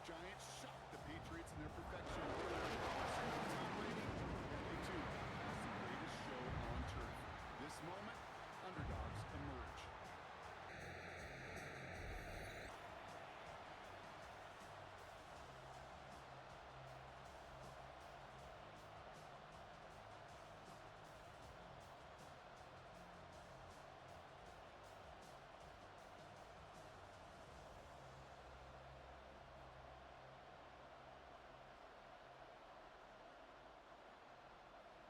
Giants shocked the Patriots in their perfection. Tom Brady, they too, it's the greatest show on turf. This moment, underdogs emerge.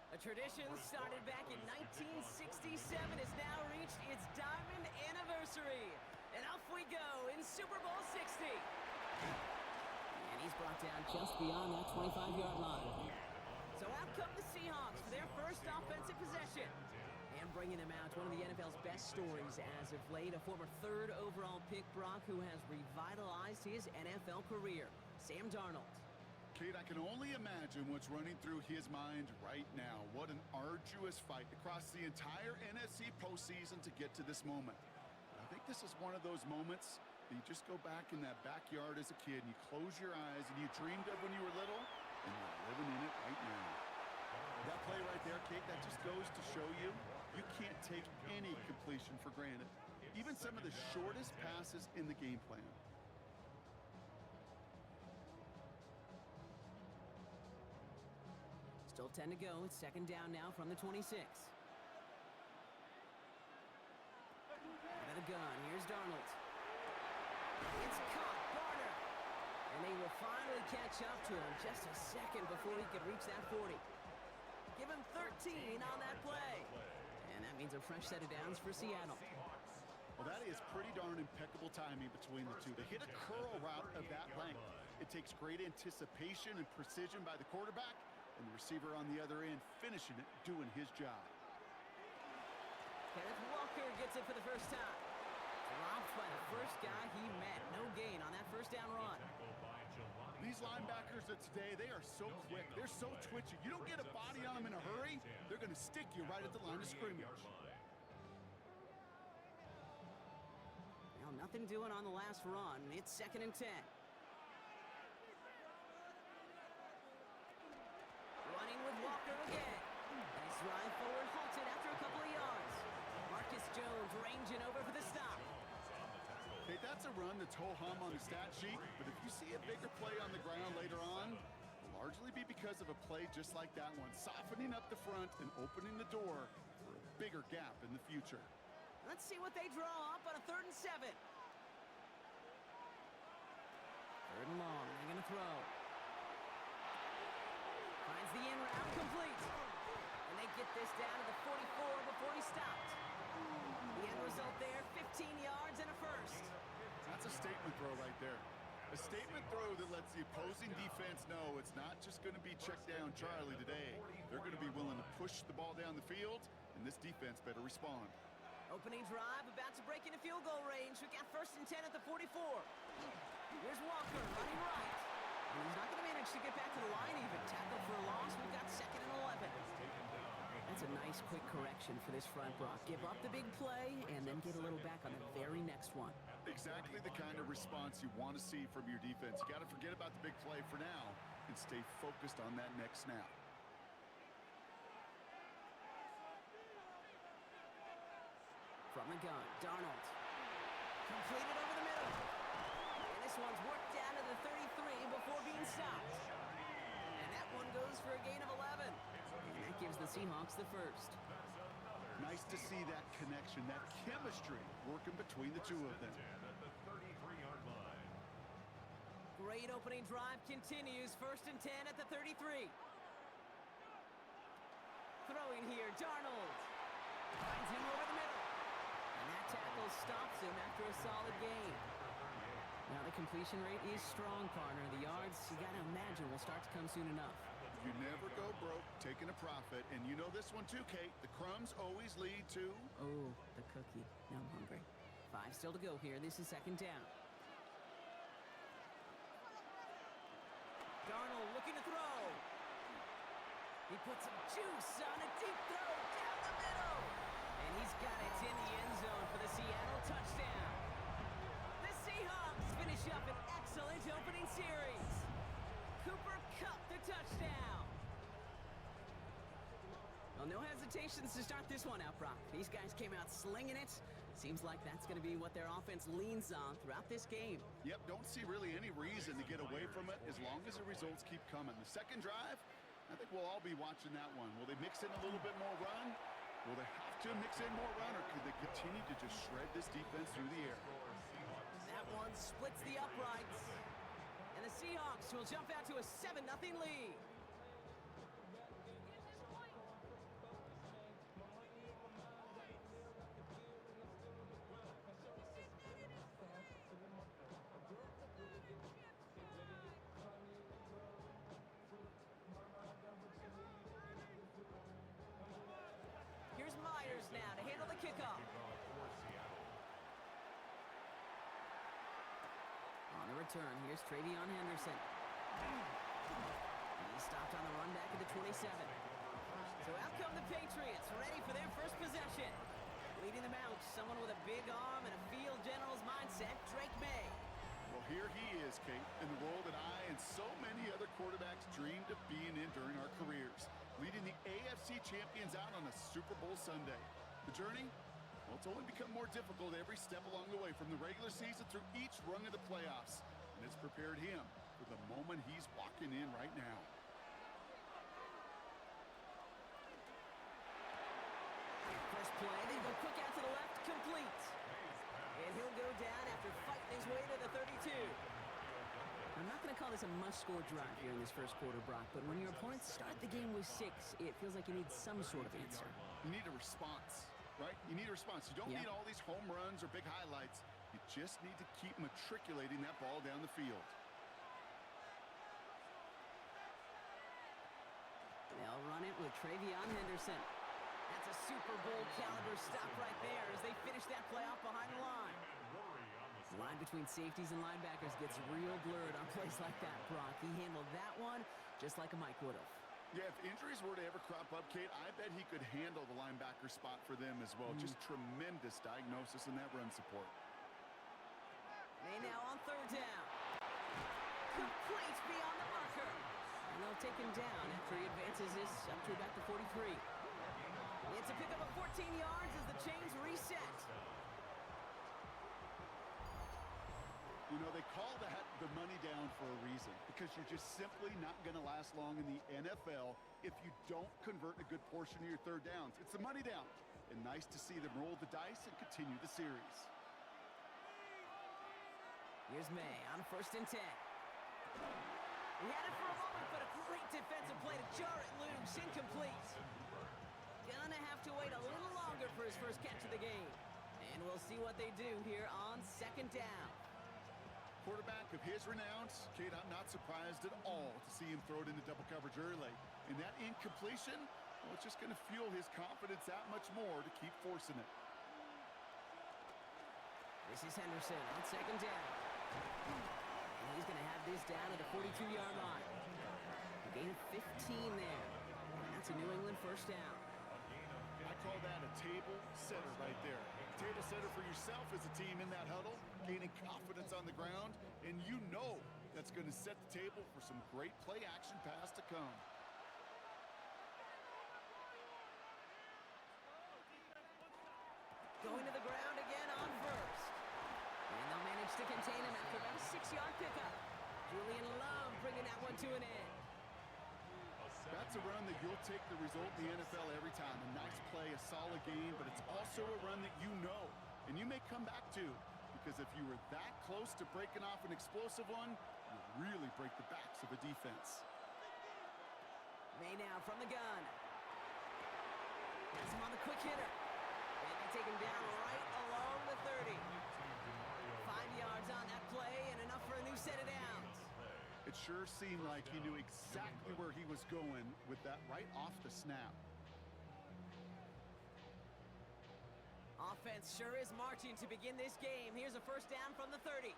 A tradition started back in 1967 has now reached its diamond anniversary. And off we go in Super Bowl 60. And he's brought down just beyond that 25-yard line. So out come the Seahawks for their first offensive possession. And bringing them out, one of the NFL's best stories as of late, a former third overall pick, Brock, who has revitalized his NFL career, Sam Darnold. Kate, I can only imagine what's running through his mind right now. What an arduous fight across the entire NFC postseason to get to this moment. But I think this is one of those moments that you just go back in that backyard as a kid and you close your eyes and you dreamed of when you were little, and you're living in it right now. That play right there, Kate, that just goes to show you, you can't take any completion for granted. Even some of the shortest passes in the game plan. Still 10 to go. It's second down now from the 26. Out of the gun. Here's Darnold. It's caught. Barner. And they will finally catch up to him just a second before he could reach that 40. Give him 13 on that play. And that means a fresh set of downs for Seattle. Well, that is pretty darn impeccable timing between the two. To hit a curl route of that length, it takes great anticipation and precision by the quarterback, and the receiver on the other end finishing it, doing his job. Kenneth Walker gets it for the first time. Dropped by the first guy he met. No gain on that first down run. These linebackers of today, they are so quick. They're so twitchy. You don't get a body on them in a hurry, they're going to stick you right at the line of scrimmage. Well, nothing doing on the last run. It's second and 10. Running with Walker again. Nice drive forward, halted after a couple of yards. Marcus Jones ranging over for the stop. Hey, that's a run that's ho-hum on the stat sheet, but if you see a bigger play on the ground later on, it'll largely be because of a play just like that one, softening up the front and opening the door for a bigger gap in the future. Let's see what they draw up on a 3rd and 7. 3rd and long, they're going to throw. Finds the in route, complete. And they get this down to the 44 before he stopped. The end result there, 15 yards and a first. That's a statement throw right there. A statement throw that lets the opposing defense know it's not just going to be check down Charlie today. They're going to be willing to push the ball down the field, and this defense better respond. Opening drive, about to break into field goal range. We've got 1st and 10 at the 44. Here's Walker running right. And he's not going to manage to get back to the line even. Tackle for a loss. We've got 2nd and 11. That's a nice quick correction for this front, Brock. Give up the big play and then get a little back on the very next one. Exactly the kind of response you want to see from your defense. You got to forget about the big play for now and stay focused on that next snap. From the gun, Darnold. Completed over the middle. And this one's worked down to the 33 before being stopped. And that one goes for a gain of 11. And that gives the Seahawks the first. Nice to see that connection, that chemistry working between the two of them. Great opening drive continues. 1st and 10 at the 33. Throwing here, Darnold. Finds him over the middle. And that tackle stops him after a solid gain. Now the completion rate is strong, partner. The yards, you got to imagine, will start to come soon enough. You never go broke taking a profit. And you know this one too, Kate. The crumbs always lead to... Oh, the cookie. Now I'm hungry. 5 still to go here. This is 2nd down. Darnold looking to throw. He puts some juice on a deep throw down the middle. And he's got it in the end zone for the Seattle touchdown. The Seahawks finish up an excellent opening series. No hesitations to start this one out, Brock. These guys came out slinging it. Seems like that's going to be what their offense leans on throughout this game. Yep, don't see really any reason to get away from it as long as the results keep coming. The second drive, I think we'll all be watching that one. Will they mix in a little bit more run? Will they have to mix in more run, or could they continue to just shred this defense through the air? That one splits the uprights. And the Seahawks will jump out to a 7-0 lead. Here's Myers now to handle the kickoff. On the return, here's Travion Henderson. He's stopped on the run back at the 27. So out come the Patriots, ready for their first possession. Leading them out, someone with a big arm and a field general's mindset, Drake May. Well, here he is, Kate, in the role that I and so many other quarterbacks dreamed of being in during our careers, leading the AFC champions out on a Super Bowl Sunday. The journey? Well, it's only become more difficult every step along the way, from the regular season through each rung of the playoffs. And it's prepared him for the moment he's walking in right now. First play, they go quick out to the left, complete. And he'll go down after fighting his way to the 32. I'm not going to call this a must-score drive here in this first quarter, Brock, but when your opponents start the game with 6, it feels like you need some sort of answer. You need a response, right? You need a response. You don't need all these home runs or big highlights. You just need to keep matriculating that ball down the field. They'll run it with Travion Henderson. That's a Super Bowl caliber stop right there as they finish that play off behind the line. The line between safeties and linebackers gets real blurred on plays like that, Brock. He handled that one just like a Mike would have. Yeah, if injuries were to ever crop up, Kate, I bet he could handle the linebacker spot for them as well. Just tremendous diagnosis in that run support. They now on third down. Complete beyond the marker. And they'll take him down after he advances this up to about the 43. It's a pickup of 14 yards as the chains reset. You know, they call that the money down for a reason, because you're just simply not going to last long in the NFL if you don't convert a good portion of your third downs. It's the money down. And nice to see them roll the dice and continue the series. Here's May on 1st and 10. He had it for a moment, but a great defensive play to jar it loose, incomplete. Gonna have to wait a little longer for his first catch of the game. And we'll see what they do here on 2nd down. Quarterback of his renown, Kate, I'm not surprised at all to see him throw it into double coverage early. And that incompletion, well, it's just going to fuel his confidence that much more to keep forcing it. This is Henderson on 2nd down. And he's going to have this down at the 42-yard line. A gain of 15 there. And that's a New England first down. I call that a table setter right there. Table setter for yourself as a team in that huddle, gaining confidence on the ground, and you know that's going to set the table for some great play action pass to come. Going to the ground again on 1st. And they'll manage to contain him after about a 6-yard pickup. Julian Love bringing that one to an end. That's a run that you'll take the result in the NFL every time. A nice play, a solid game, but it's also a run that you know, and you may come back to, because if you were that close to breaking off an explosive one, you really break the backs of a defense. May now from the gun. Has him on the quick hitter. And they take him down right along the 30. 5 yards on that play and enough for a new set of downs. It sure seemed like he knew exactly where he was going with that right off the snap. Offense sure is marching to begin this game. Here's a first down from the 30.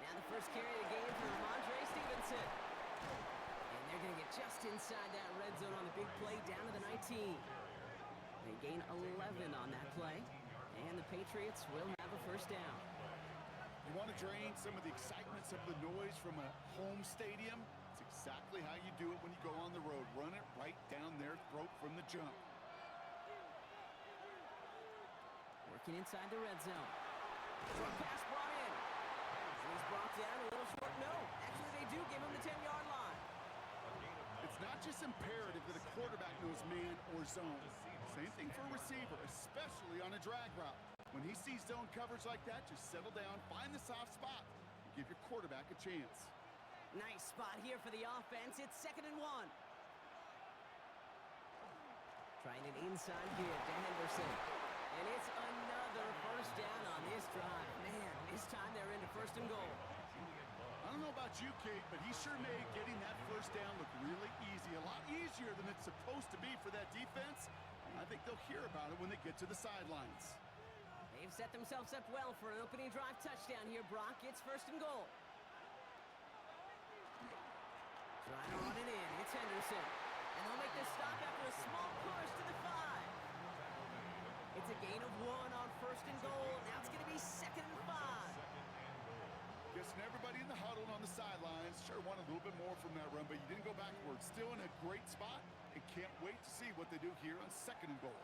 Now the first carry of the game for Ramondre Stevenson. And they're going to get just inside that red zone on the big play down to the 19. They gain 11 on that play. And the Patriots will have a first down. You want to drain some of the excitement, some of the noise from a home stadium? It's exactly how you do it when you go on the road. Run it right down their throat from the jump. Working inside the red zone. Short pass brought in. He's brought down a little short. No, actually they do give him the 10-yard line. It's not just imperative that a quarterback knows man or zone. Same thing for a receiver, especially on a drag route. When he sees zone coverage like that, just settle down, find the soft spot, and give your quarterback a chance. Nice spot here for the offense. It's 2nd and 1. Trying an inside give to Henderson. And it's another first down on this drive. Man, this time they're into 1st and goal. I don't know about you, Kate, but he sure made getting that first down look really easy. A lot easier than it's supposed to be for that defense. And I think they'll hear about it when they get to the sidelines. They've set themselves up well for an opening drive touchdown here, Brock. It's 1st and goal. Trying to run it in. It's Henderson. And they'll make this stop after a small push to the 5. It's a gain of 1 on 1st and goal. Now it's going to be 2nd and 5. Guessing everybody in the huddle on the sidelines sure want a little bit more from that run, but you didn't go backwards. Still in a great spot, and can't wait to see what they do here on 2nd and goal.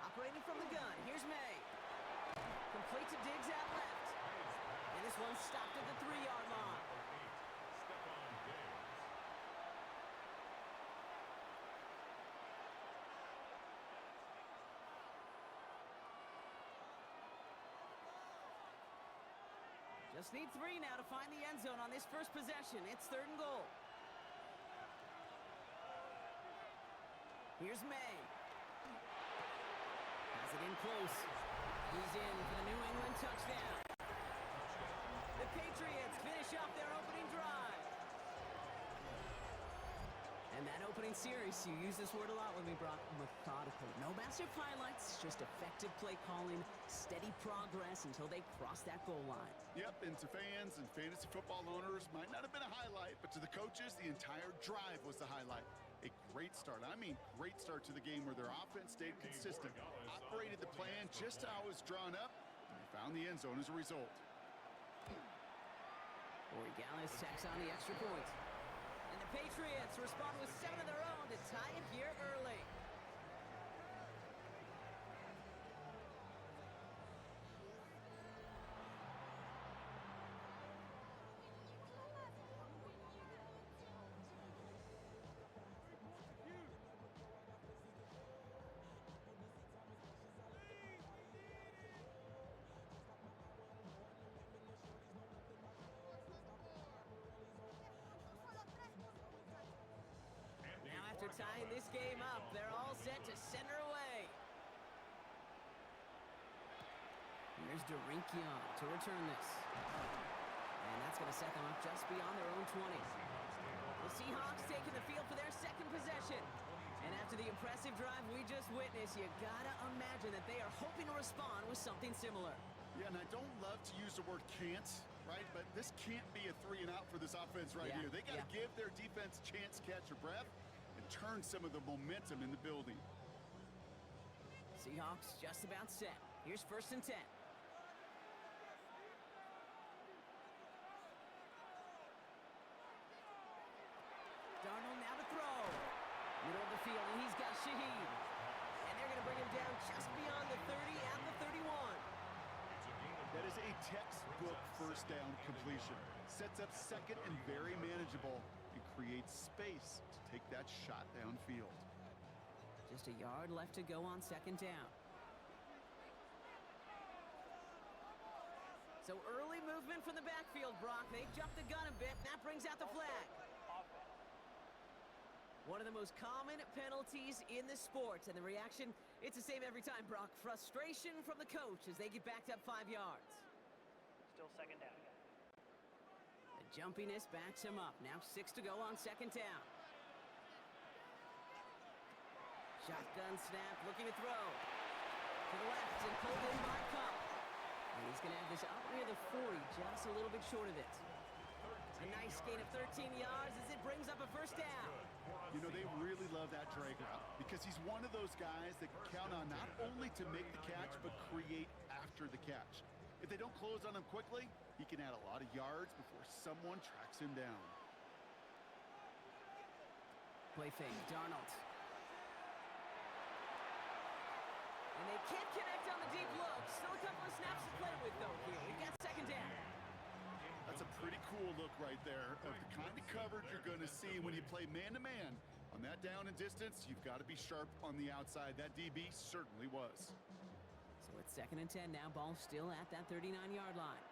Operating from the gun, here's May. Complete to Diggs out left. And this one stopped at the 3-yard line. Just need 3 now to find the end zone on this first possession. It's 3rd and goal. Here's May. Has it in close. He's in for the New England touchdown. The Patriots finish off their opening drive. And that opening series, you use this word a lot with me, Brock, methodical. No massive highlights, just effective play calling, steady progress until they cross that goal line. Yep, and to fans and fantasy football owners, might not have been a highlight, but to the coaches, the entire drive was the highlight. A great start. I mean, great start to the game where their offense stayed consistent, operated the plan just how it was drawn up, and they found the end zone as a result. Corey Gallis tacks on the extra point. And the Patriots respond with 7 of their own to tie it here early. After tying this game up, they're all set to send her away. Here's Derinkion to return this. And that's going to set them up just beyond their own 20. The Seahawks taking the field for their second possession. And after the impressive drive we just witnessed, you got to imagine that they are hoping to respond with something similar. Yeah, and I don't love to use the word can't, right? But this can't be a 3 and out for this offense right here. They got to give their defense a chance to catch their breath and turn some of the momentum in the building. Seahawks just about set. Here's 1st and 10. Darnold now to throw. Middle of the field, and he's got Shaheed. And they're going to bring him down just beyond the 30 at the 31. That is a textbook first down completion. Sets up second and very manageable and creates space to take that shot downfield. Just a yard left to go on 2nd down. So early movement from the backfield, Brock. They jumped the gun a bit. That brings out the flag. One of the most common penalties in the sport, and the reaction, it's the same every time, Brock. Frustration from the coach as they get backed up 5 yards. Still 2nd down. The jumpiness backs him up. Now 6 to go on 2nd down. Shotgun snap, looking to throw. To the left and pulled in by Cup. And he's going to have this out near the 40, just a little bit short of it. A nice gain of 13 yards as it brings up a 1st down. You know, they really love that drag route because he's one of those guys that can count on not only to make the catch, but create after the catch. If they don't close on him quickly, he can add a lot of yards before someone tracks him down. Play fake, Darnold. And they can't connect on the deep look. Still a couple of snaps to play with, though, here. We've got second down. That's a pretty cool look right there of the kind of coverage you're going to see when you play man-to-man. On that down and distance, you've got to be sharp on the outside. That DB certainly was. So it's 2nd and 10 now. Ball still at that 39-yard line.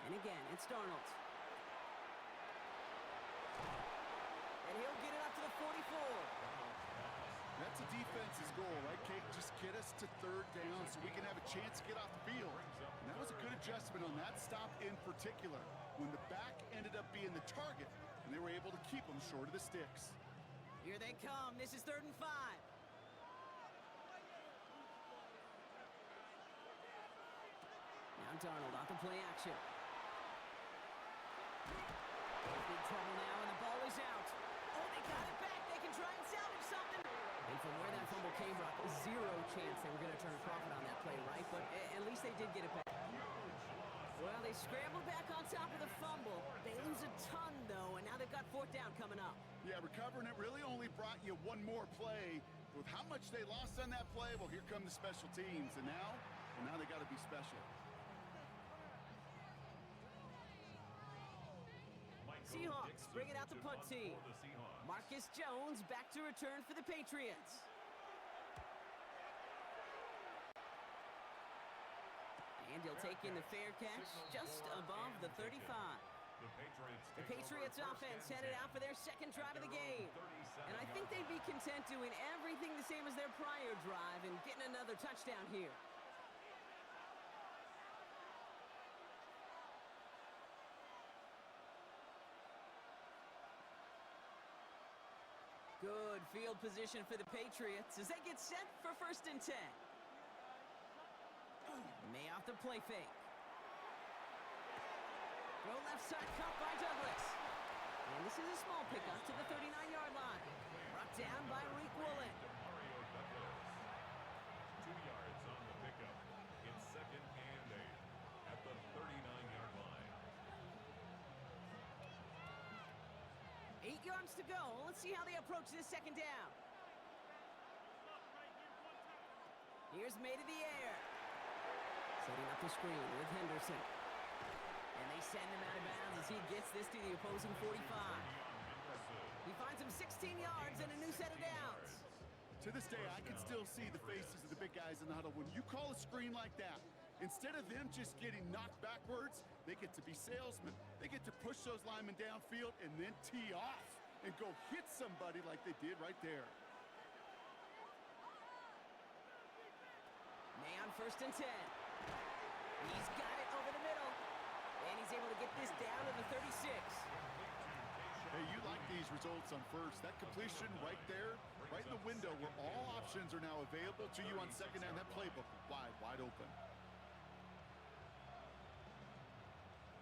And again, it's Darnold. And he'll get it up to the 44. That's a defense's goal, right, Kate? Just get us to 3rd down so we can have a chance to get off the field. And that was a good adjustment on that stop in particular, when the back ended up being the target, and they were able to keep them short of the sticks. Here they come. This is 3rd and 5. Now Darnold off the play action. Big trouble now, and the ball is out. Oh, they got it back. They can try and salvage something. And from where that fumble came, Brock, zero chance they were going to turn a profit on that play, right? But at least they did get it back. Well, they scrambled back on top of the fumble. They lose a ton, though, and now they've got 4th down coming up. Yeah, recovering it really only brought you one more play. With how much they lost on that play, well, here come the special teams. And now they got to be special. Seahawks bringing out the punt team. Marcus Jones back to return for the Patriots. And he'll take in the fair catch just above the 35. The Patriots offense headed out for their 2nd drive of the game. And I think they'd be content doing everything the same as their prior drive and getting another touchdown here. Good field position for the Patriots as they get set for 1st and 10. May off the play fake. Throw left side cut by Douglas. And this is a small pickup to the 39-yard line. Brought down by Reek Woolen. 2 yards on the pickup. It's 2nd and 8 at the 39-yard line. 8 yards to go. Let's see how they approach this 2nd down. Here's May to the air. Setting up the screen with Henderson. And they send him out of bounds as he gets this to the opposing 45. He finds him 16 yards and a new set of downs. To this day, I can still see the faces of the big guys in the huddle. When you call a screen like that, instead of them just getting knocked backwards, they get to be salesmen. They get to push those linemen downfield and then tee off and go hit somebody like they did right there. May on 1st and 10. He's got it over the middle. And he's able to get this down to the 36. Hey, you like these results on 1st. That completion right there, right in the window where all options are now available to you on 2nd down. That playbook wide open.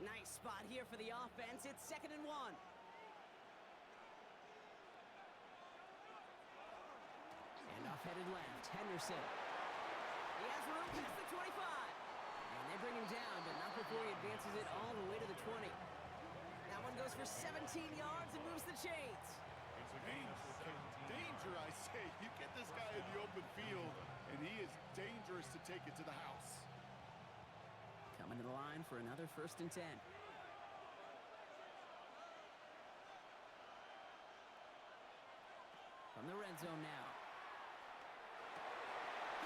Nice spot here for the offense. It's 2nd and 1. And off headed left, Henderson. He has room past the 25. And they bring him down, but not before he advances it all the way to the 20. That one goes for 17 yards and moves the chains. Danger, I say. You get this guy in the open field, and he is dangerous to take it to the house. Coming to the line for another 1st and 10. From the red zone now.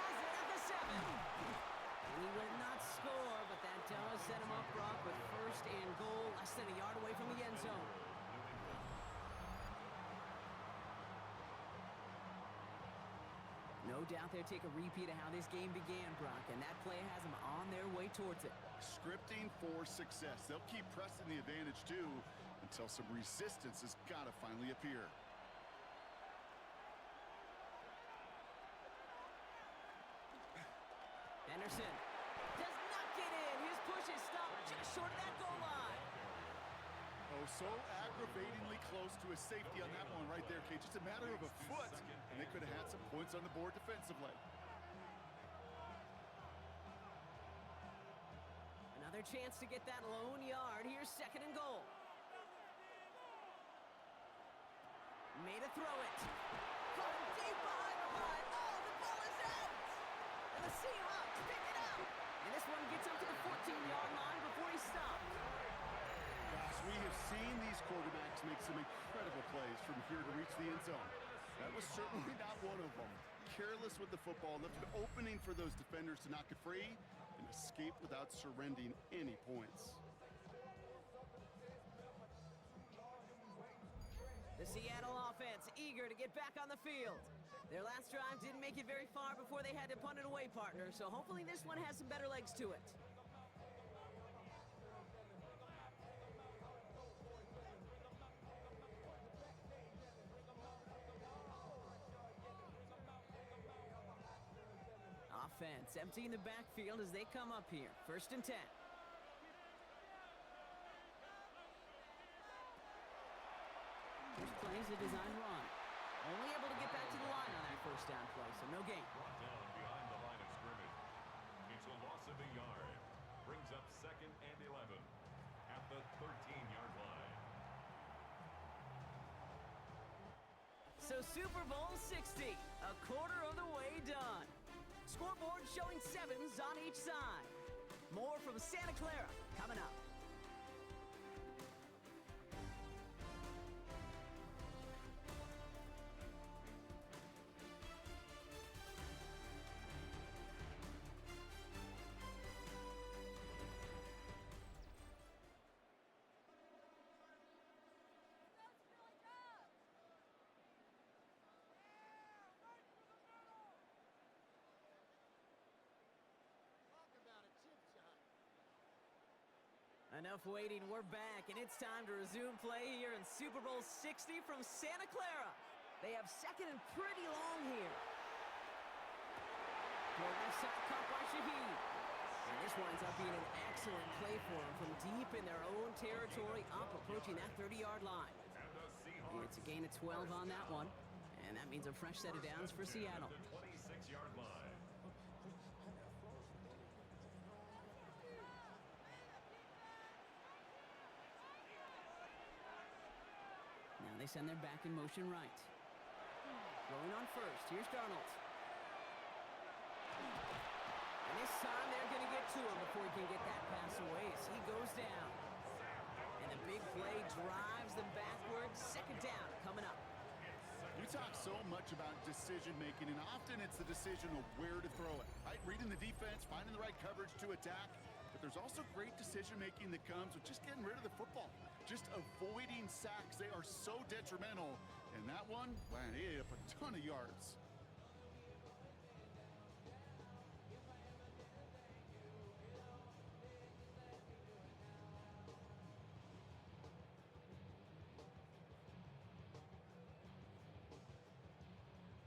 Has it at the 7. And he will not score, but that does set him up, Brock, with 1st and goal, less than a yard away from the end zone. No doubt they'll take a repeat of how this game began, Brock, and that play has them on their way towards it. Scripting for success. They'll keep pressing the advantage, too, until some resistance has got to finally appear. Henderson does not get in. His push is stopped just short of that goal line. Oh, So aggravatingly close to a safety on that one right there, Kate. Just a matter of a foot, and they could have had some points on the board defensively. Another chance to get that lone yard. Here's 2nd and goal. Made a throw it. Caught him deep behind the line. Oh, the ball is out. And the Seahawks pick it up. And this one gets up to the 14-yard line before he stopped. Gosh, we have seen these quarterbacks make some incredible plays from here to reach the end zone. That was certainly not one of them. Careless with the football, left an opening for those defenders to knock it free and escape without surrendering any points. The Seattle offense eager to get back on the field. Their last drive didn't make it very far before they had to punt it away, partner, so hopefully this one has some better legs to it. Offense emptying the backfield as they come up here. 1st and 10. This play's a design run. Only able to get back to the line on that 1st down play, so no gain. Brought down behind the line of scrimmage. It's a loss of a yard. Brings up 2nd and 11 at the 13-yard line. So Super Bowl 60, a quarter of the way done. Scoreboard showing 7s on each side. More from Santa Clara coming up. Enough waiting, we're back, and it's time to resume play here in Super Bowl 60 from Santa Clara. They have 2nd and pretty long here. Left side caught by Shaheed. And this winds up being an excellent play for them from deep in their own territory, up approaching that 30-yard line. It's a gain of 12 on that one, and that means a fresh set of downs for Seattle. 26-yard line. Now they send their back in motion right. Going on 1st. Here's Darnold. And this time they're going to get to him before he can get that pass away as he goes down. And the big play drives them backwards. 2nd down coming up. You talk so much about decision-making, and often it's the decision of where to throw it. Right? Reading the defense, finding the right coverage to attack. But there's also great decision-making that comes with just getting rid of the football. Just avoiding sacks. They are so detrimental. And that one, wow, it ate up a ton of yards.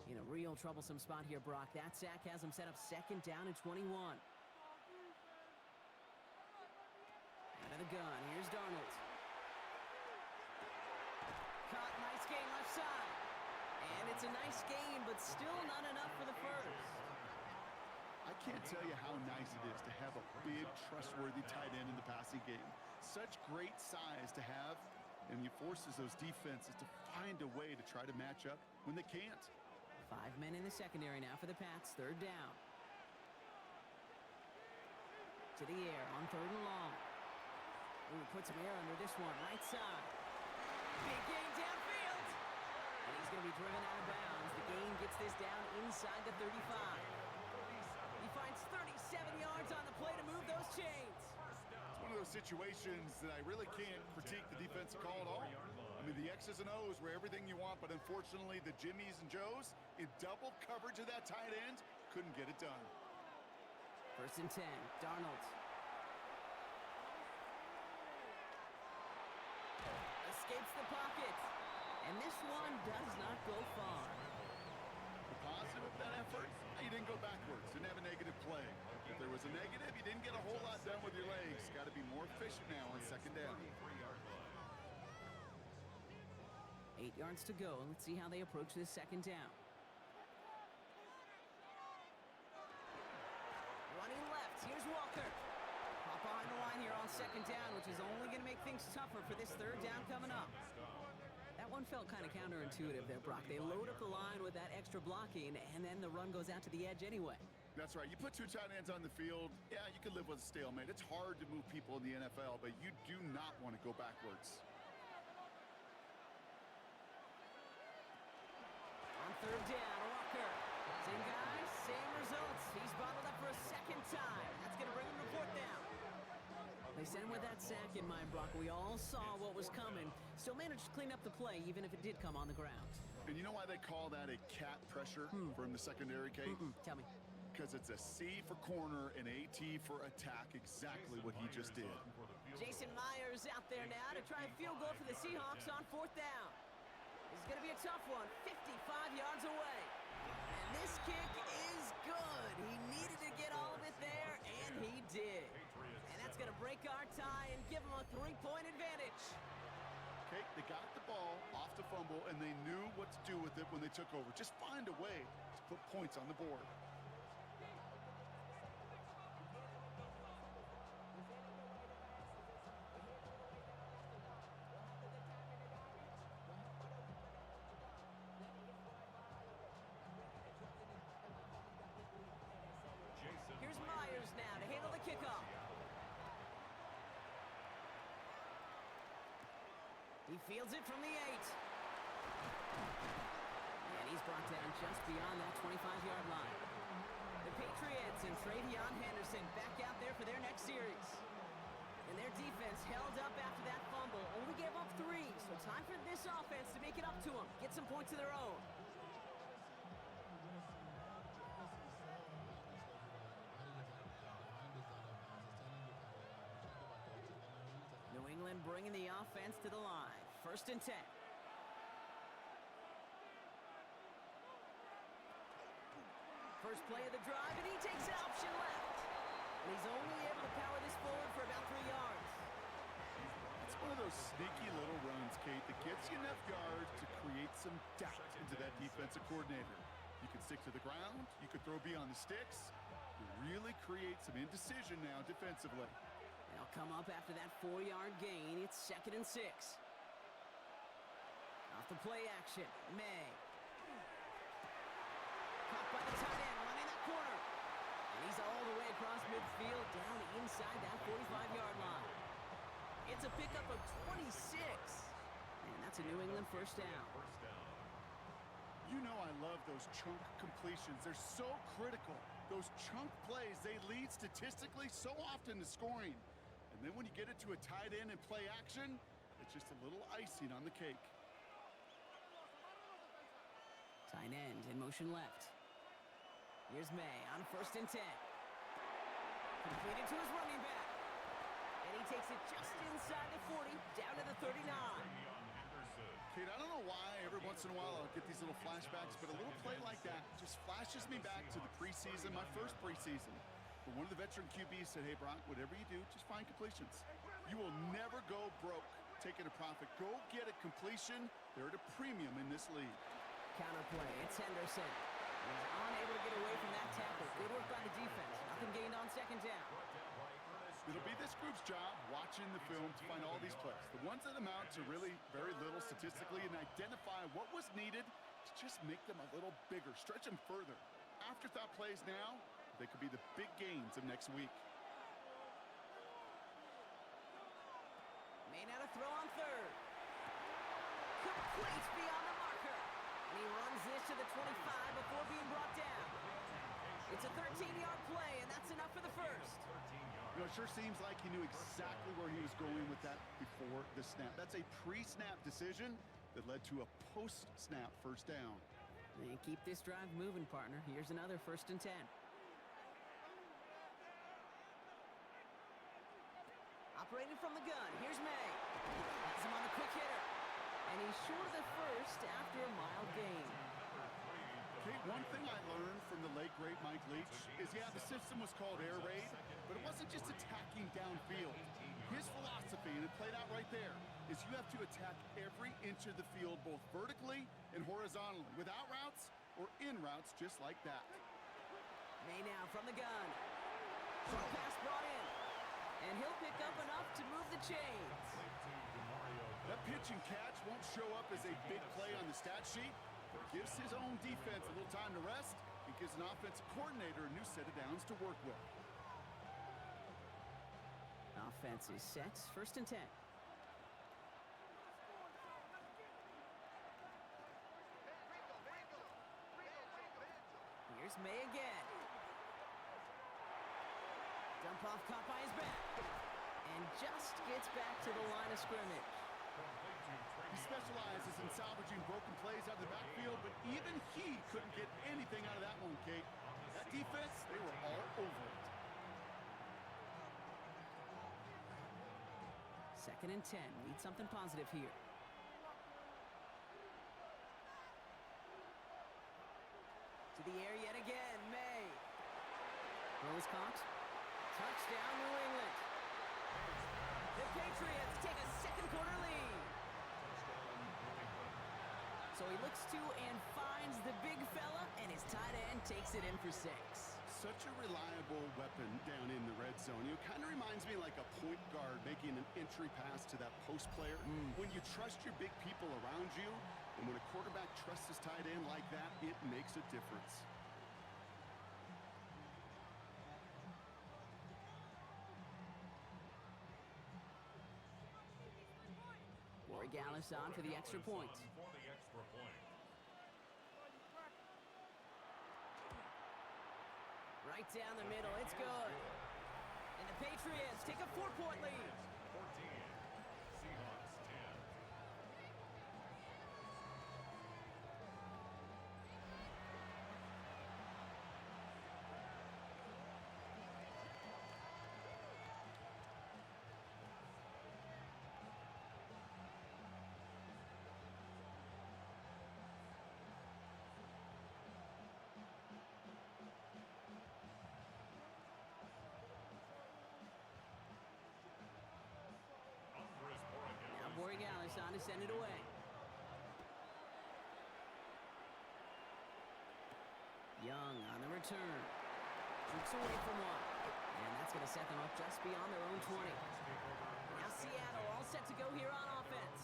In a real troublesome spot here, Brock. That sack has him set up 2nd down and 21. Out of the gun, here's Darnold. Caught, nice gain left side. And it's a nice gain, but still not enough for the 1st. I can't tell you how nice it is to have a big, trustworthy tight end in the passing game. Such great size to have, and he forces those defenses to find a way to try to match up when they can't. 5 men in the secondary now for the Pats. 3rd down. To the air on 3rd and long. Ooh, put some air under this one. Right side. Big gain downfield. And he's going to be driven out of bounds. The gain gets this down inside the 35. He finds 37 yards on the play to move those chains. It's one of those situations that I really can't critique the defensive call at all. I mean, the X's and O's were everything you want, but unfortunately the Jimmies and Joes in double coverage of that tight end couldn't get it done. 1st and 10, Darnold. Escapes the pocket. And this one does not go far. The positive of that effort, you didn't go backwards, didn't have a negative play. If there was a negative, you didn't get a whole lot done with your legs. Got to be more efficient now on 2nd down. 8 yards to go, and let's see how they approach this second down. Running left, here's Walker. Hop behind the line here on second down, which is only going to make things tougher for this third down coming up. That one felt kind of counterintuitive there, Brock. They load up the line with that extra blocking, and then the run goes out to the edge anyway. That's right. You put two tight ends on the field, yeah, you can live with a stalemate. It's hard to move people in the NFL, but you do not want to go backwards. On third down, Walker. Same guy, same results. He's bottled up for a second time. That's going to bring him to fourth down. They sent him with that sack in mind, Brock. We all saw what was coming. Still managed to clean up the play, even if it did come on the ground. And you know why they call that a cat pressure from the secondary, Kate? Tell me. Because it's a C for corner and a T for attack, exactly what he just did. Jason Myers out there now to try a field goal for the Seahawks on fourth down. This is going to be a tough one, 55 yards away. And this kick is good. He needed to get all of it there, and he did. And that's going to break our tie and give him a 3-point advantage. Okay, they got the ball off the fumble, and they knew what to do with it when they took over. Just find a way to put points on the board. Here's Myers now to handle the kickoff. He fields it from the 8. And he's brought down just beyond that 25-yard line. The Patriots and Travion Henderson back out there for their next series. And their defense held up after that fumble. Only gave up 3, so time for this offense to make it up to them. Get some points of their own. New England bringing the offense to the line. 1st and 10. First play of the drive, and he takes an option left. And he's only able to power this forward for about 3 yards. It's one of those sneaky little runs, Kate, that gets you enough yards to create some doubt into that defensive coordinator. You can stick to the ground. You could throw beyond the sticks. You really create some indecision now defensively. They'll come up after that 4-yard gain. It's 2nd and 6. Off the play action, May. Caught by the tight end, running that corner. And he's all the way across midfield, down inside that 45-yard line. It's a pickup of 26. And that's a New England first down. You know I love those chunk completions. They're so critical. Those chunk plays, they lead statistically so often to scoring. And then when you get it to a tight end and play action, it's just a little icing on the cake. Tight end in motion left. Here's May on 1st and 10. Completed to his running back. And he takes it just inside the 40, down to the 39. Kate, I don't know why every once in a while I'll get these little flashbacks, but a little play like that just flashes me back to the preseason, my first preseason. But one of the veteran QBs said, hey, Brock, whatever you do, just find completions. You will never go broke taking a profit. Go get a completion. They're at a premium in this league. Counterplay, it's Henderson. He's unable to get away from that tackle. Good work by the defense. Nothing gained on 2nd down. It'll be this group's job watching the film to find all these plays. The ones that amount to really very little statistically and identify what was needed to just make them a little bigger, stretch them further. Afterthought plays now, they could be the big gains of next week. May not have throw on 3rd. Complete beyond the marker. And he runs this to the 25 before being brought down. It's a 13-yard play, and that's enough for the first. You know, it sure seems like he knew exactly where he was going with that before the snap. That's a pre-snap decision that led to a post-snap first down. And keep this drive moving, partner. Here's another 1st and 10. Operating from the gun, here's May. Has him on the quick hitter. And he's short of the first after a mild gain. Kate, one thing I learned from the late, great Mike Leach is, yeah, the system was called air raid, but it wasn't just attacking downfield. His philosophy, and it played out right there, is you have to attack every inch of the field, both vertically and horizontally, without routes or in routes just like that. May now from the gun. Short pass brought in. And he'll pick up enough to move the chains. That pitch and catch won't show up as a big play on the stat sheet, but it gives his own defense a little time to rest and gives an offensive coordinator a new set of downs to work with. Offense is set. 1st and 10. Here's May again. Dump off caught by his back. And just gets back to the line of scrimmage. He specializes in salvaging broken plays out of the backfield, but even he couldn't get anything out of that one, Kate. That defense, they were all over it. 2nd and 10. Need something positive here. To the air yet again. May. Throws caught. Touchdown, New England. The Patriots take a second quarter lead. So he looks to and finds the big fella, and his tight end takes it in for 6. Such a reliable weapon down in the red zone. It kind of reminds me like a point guard making an entry pass to that post player. When you trust your big people around you, and when a quarterback trusts his tight end like that, it makes a difference. Gallus on for the extra point. Right down the middle, it's good. And the Patriots take a 4-point lead. 14, Seahawks 10. On to send it away. Young on the return. Shoots away from one. And that's going to set them up just beyond their own 20. Now Seattle all set to go here on offense.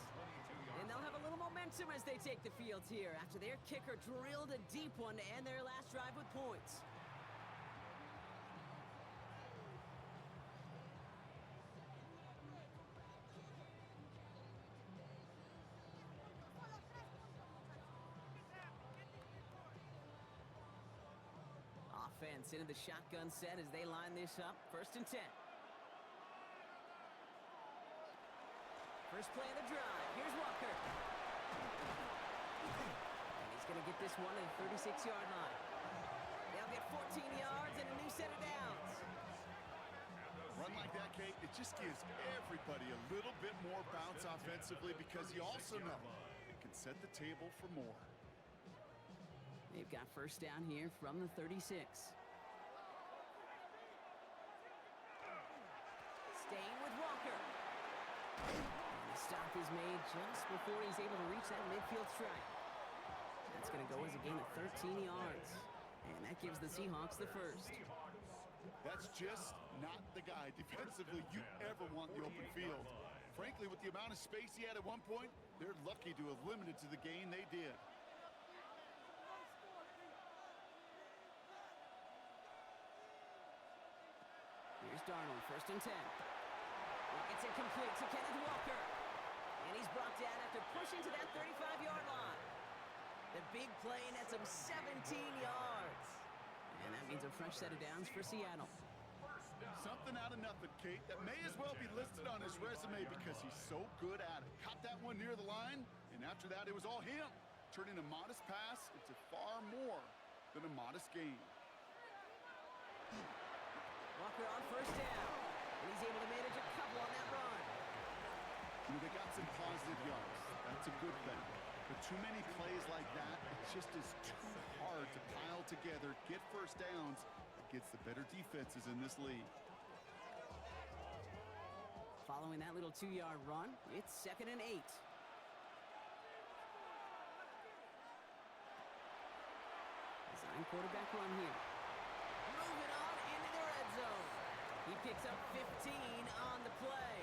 And they'll have a little momentum as they take the field here after their kicker drilled a deep one to end their last drive with points. Offense into the shotgun set as they line this up. 1st and 10. First play of the drive. Here's Walker. And he's going to get this one to the 36-yard line. They'll get 14 yards and a new set of downs. Run like that, Kate, it just gives everybody a little bit more bounce offensively because you also know it can set the table for more. They've got first down here from the 36. Staying with Walker. And the stop is made just before he's able to reach that midfield strike. That's going to go as a gain of 13 yards. And that gives the Seahawks the first. That's just not the guy defensively you ever want in the open field. Frankly, with the amount of space he had at one point, they're lucky to have limited to the gain they did. Here's Darnold, 1st and 10. It's incomplete to Kenneth Walker. And he's brought down after pushing to that 35-yard line. The big play nets him 17 yards. And that means a fresh set of downs for Seattle. Something out of nothing, Kate, that may as well be listed on his resume because he's so good at it. Caught that one near the line, and after that it was all him, turning a modest pass into far more than a modest gain. Walker on 1st down, and he's able to manage a couple on that run. You know, they got some positive yards. That's a good thing. But too many plays like that, it just is too hard to pile together, get first downs against the better defenses in this league. Following that little 2-yard run, it's 2nd and 8. Design quarterback run here. Moving on into the red zone. He picks up 15 on the play.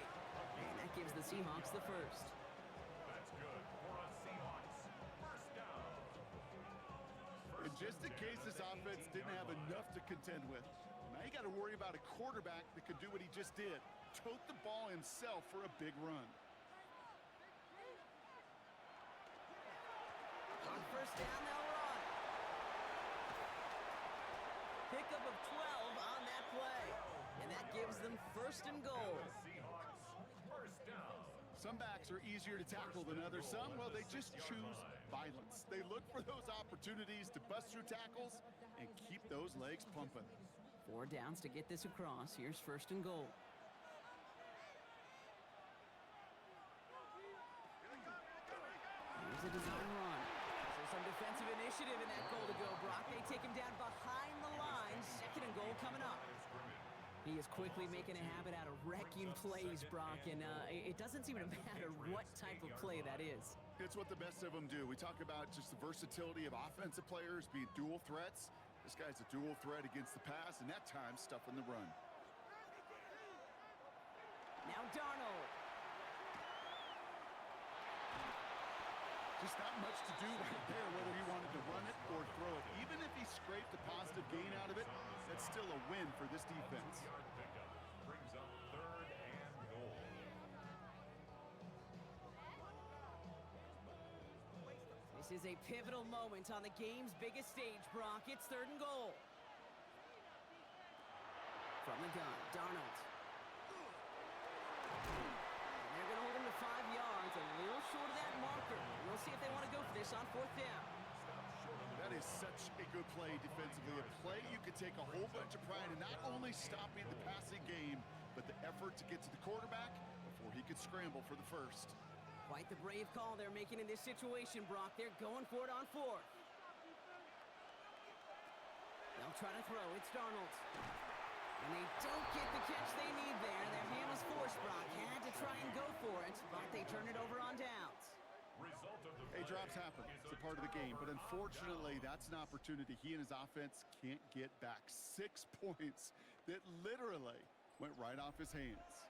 And that gives the Seahawks the first. That's good for a Seahawks first down. And just in case this offense didn't have enough to contend with, now you got to worry about a quarterback that could do what he just did. Tote the ball himself for a big run. On first down, they'll run. Pickup of 12 on that play. And that gives them 1st and goal. Seahawks first down. Some backs are easier to tackle than others. Some, well, they just choose violence. They look for those opportunities to bust through tackles and keep those legs pumping. 4 downs to get this across. Here's 1st and goal. Here's a design run. So some defensive initiative in that goal to go, Brock. They take him down behind the line. 2nd and goal coming up. He is quickly making a habit out of wrecking plays, Brock, and it doesn't seem to matter what type of play that is. It's what the best of them do. We talk about just the versatility of offensive players being dual threats. This guy's a dual threat against the pass, and at times stuffing the run. Now Darnold. Just not much to do right there, whether he wanted to run it or throw it. Even if he scraped a positive gain out of it, that's still a win for this defense. Yard pickup brings up 3rd and goal. This is a pivotal moment on the game's biggest stage, Brock. It's 3rd and goal. From the gun, Darnold. And they're going to hold him to 5 yards, a little short of that marker. We'll see if they want to go for this on 4th down. That is such a good play defensively. A play you could take a whole bunch of pride in, not only stopping the passing game, but the effort to get to the quarterback before he could scramble for the first. Quite the brave call they're making in this situation, Brock. They're going for it on 4th. They'll try to throw. It's Darnold. And they don't get the catch they need there. Their hand was forced, Brock. Had to try and go for it, but they turn it over on downs. Hey, drops happen. It's a part of the game. But unfortunately, that's an opportunity he and his offense can't get back. 6 points that literally went right off his hands.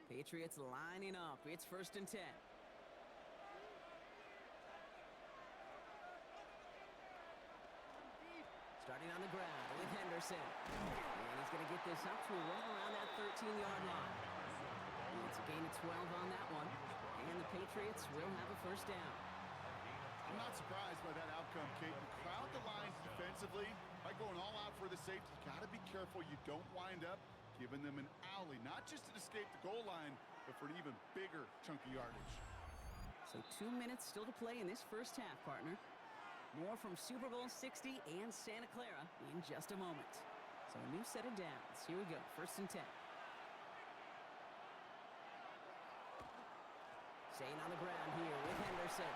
Patriots lining up. It's 1st and 10. Starting on the ground with Henderson. And he's going to get this up to right around that 13-yard line. It's a gain of 12 on that one. And the Patriots will have a 1st down. I'm not surprised by that outcome, Kate. You crowd the lines defensively by going all out for the safety. You got to be careful you don't wind up giving them an alley, not just to escape the goal line, but for an even bigger chunk of yardage. So 2 minutes still to play in this first half, partner. More from Super Bowl 60 and Santa Clara in just a moment. So a new set of downs. Here we go, 1st and 10. Staying on the ground here with Henderson.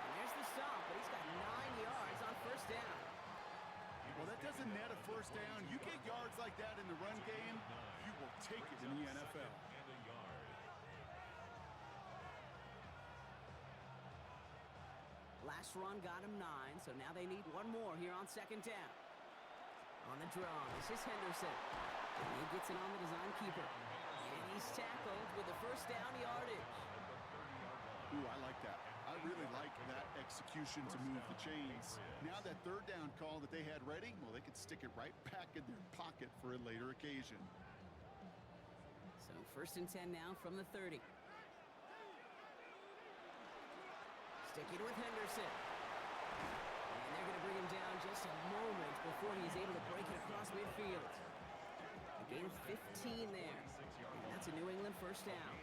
And there's the stop, but he's got 9 yards on 1st down. Well, that doesn't net a 1st down. You get yards like that in the run game, you will take it in the NFL. And a yard. Last run got him 9, so now they need one more here on 2nd down. On the draw, this is Henderson. And he gets it on the design keeper. And he's tackled with the 1st down yardage. Ooh, I like that. I really like that execution to move the chains. Now that 3rd down call that they had ready, well, they could stick it right back in their pocket for a later occasion. So 1st and 10 now from the 30. Sticking with Henderson. And they're going to bring him down just a moment before he's able to break it across midfield. A gain of 15 there. And that's a New England 1st down.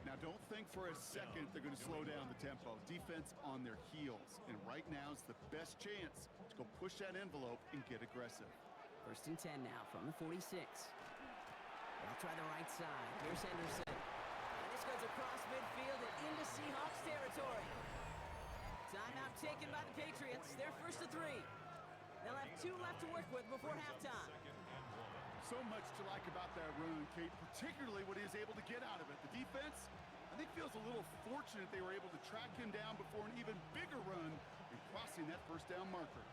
Now, don't think for a second they're going to slow down the tempo. Defense on their heels. And right now is the best chance to go push that envelope and get aggressive. 1st and 10 now from the 46. They'll try the right side. Here's Henderson. This goes across midfield and into Seahawks territory. Timeout taken by the Patriots. They're first to 3. They'll have 2 left to work with before halftime. So much to like about that run, Kate, particularly what he was able to get out of it. The defense, I think, feels a little fortunate they were able to track him down before an even bigger run and crossing that first down marker.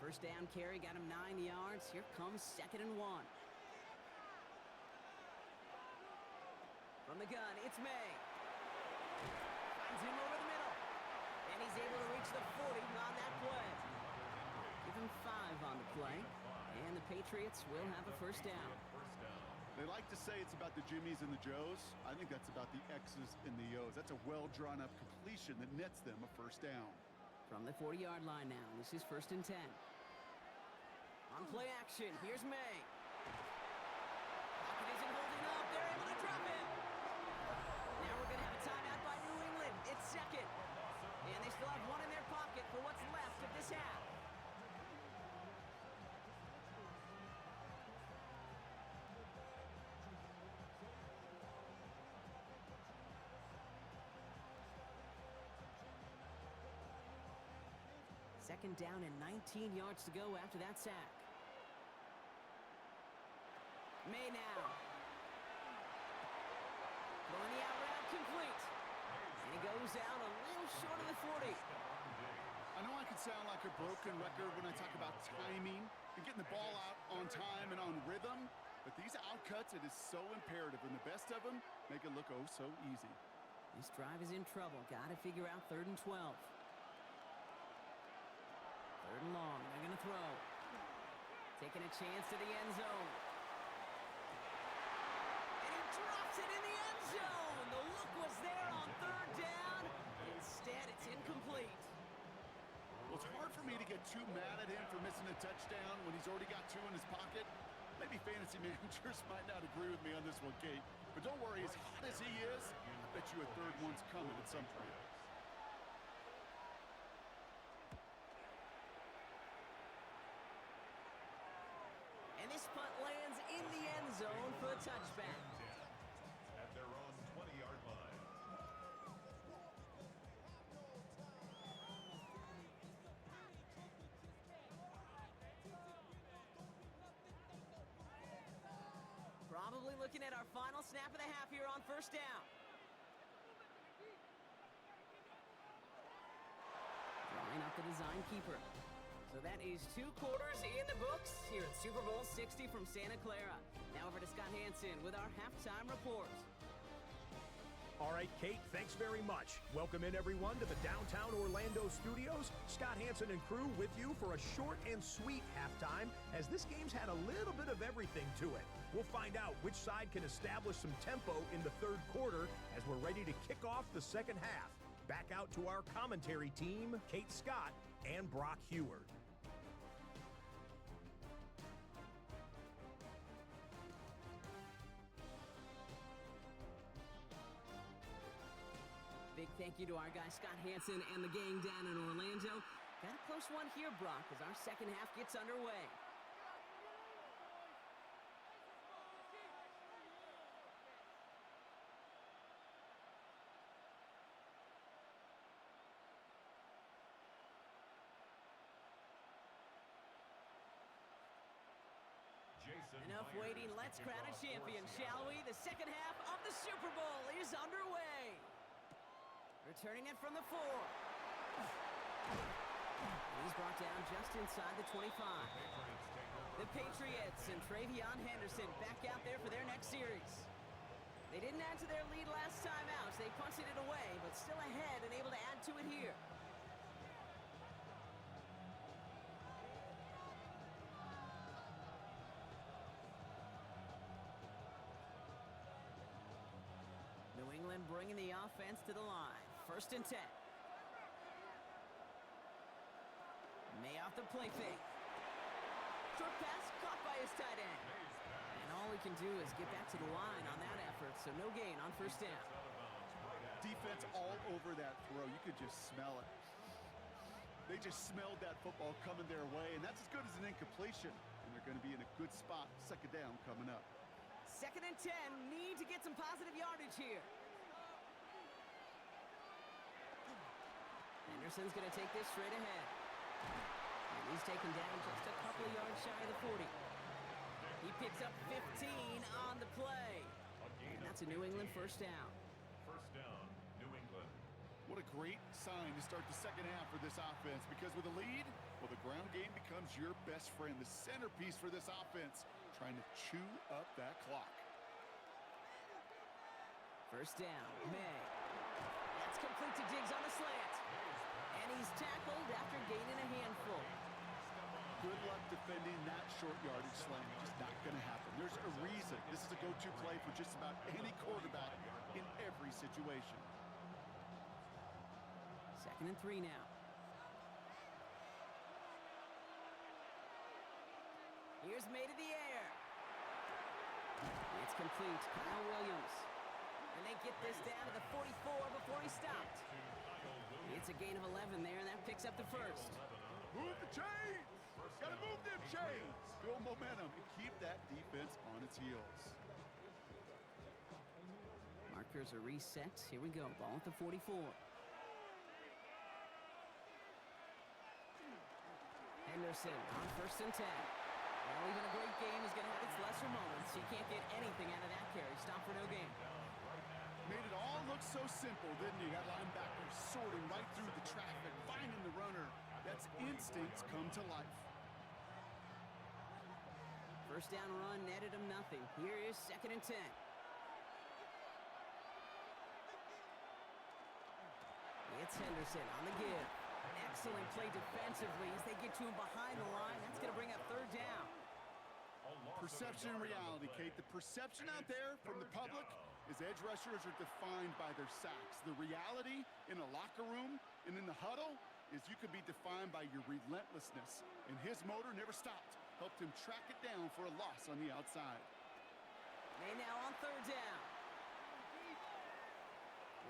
First down carry got him 9 yards. Here comes 2nd and 1. From the gun, it's May. Finds him over the middle. And he's able to reach the 40 on that play. Give him 5 on the play. And the Patriots will have a first down. They like to say it's about the Jimmies and the Joes. I think that's about the X's and the O's. That's a well-drawn-up completion that nets them a first down. From the 40-yard line now, this is 1st and 10. On play action, here's May. Pocket isn't holding up. They're able to drop him. Now we're going to have a timeout by New England. It's 2nd. And they still have 1 in their pocket for what's left of this half. Second down and 19 yards to go after that sack. May now. Throwing the out route complete. And he goes down a little short of the 40. I know I can sound like a broken record when I talk about timing and getting the ball out on time and on rhythm, but these outcuts, it is so imperative, and the best of them make it look oh so easy. This drive is in trouble. Got to figure out 3rd and 12. 3rd and long. They're going to throw. Taking a chance to the end zone. And he drops it in the end zone. The look was there on 3rd down. Instead, it's incomplete. Well, it's hard for me to get too mad at him for missing a touchdown when he's already got 2 in his pocket. Maybe fantasy managers might not agree with me on this one, Kate. But don't worry, as hot as he is, I bet you a 3rd one's coming at some point. And this punt lands in the end zone for a touchback. At their own 20-yard line. Probably looking at our final snap of the half here on 1st down. Drawing up the design keeper. So that is 2 quarters in the books here at Super Bowl 60 from Santa Clara. Now over to Scott Hansen with our halftime report. All right, Kate, thanks very much. Welcome in, everyone, to the downtown Orlando studios. Scott Hansen and crew with you for a short and sweet halftime, as this game's had a little bit of everything to it. We'll find out which side can establish some tempo in the 3rd quarter as we're ready to kick off the 2nd half. Back out to our commentary team, Kate Scott and Brock Heward. Big thank you to our guy Scott Hansen and the gang down in Orlando. Got a close one here, Brock, as our 2nd half gets underway. Enough waiting, let's crown a champion, shall we? The 2nd half of the Super Bowl is underway. Returning it from the 4. He's brought down just inside the 25. The Patriots and Travion Henderson back out there for their next series. They didn't add to their lead last time out. They punted it away, but still ahead and able to add to it here. New England bringing the offense to the line. 1st and 10. May off the play fake. Short pass caught by his tight end. And all he can do is get back to the line on that effort, so no gain on 1st down. Defense all over that throw. You could just smell it. They just smelled that football coming their way, and that's as good as an incompletion. And they're going to be in a good spot. 2nd down coming up. 2nd and 10. Need to get some positive yardage here. Henderson's going to take this straight ahead. And he's taken down just a couple of yards shy of the 40. He picks up 15 on the play. And that's a New England first down. First down, New England. What a great sign to start the second half for this offense, because with a lead, well, the ground game becomes your best friend, the centerpiece for this offense, trying to chew up that clock. First down, May. That's complete to Diggs on the slant. And he's tackled after gaining a handful. Good luck defending that short yardage slant. Just not going to happen. There's a reason this is a go-to play for just about any quarterback in every situation. 2nd and 3 now. Here's May to the air. It's complete. Kyle Williams. And they get this down to the 44 before he stopped. It's a gain of 11 there, and that picks up the first. Move the chains! Gotta move them chains! Build momentum and keep that defense on its heels. Markers are reset. Here we go. Ball at the 44. Henderson on 1st and 10. Well, even a great game is going to have its lesser moments. He can't get anything out of that carry. Stop for no gain. Made it all look so simple, didn't he? That linebacker sorting right through the traffic, finding the runner. That's instincts come to life. First down run netted him nothing. Here is 2nd and 10. It's Henderson on the give. Excellent play defensively as they get to him behind the line. That's going to bring up 3rd down. Perception and reality, Kate. The perception out there from the public is edge rushers are defined by their sacks. The reality in a locker room and in the huddle is you could be defined by your relentlessness. And his motor never stopped. Helped him track it down for a loss on the outside. They now on 3rd down.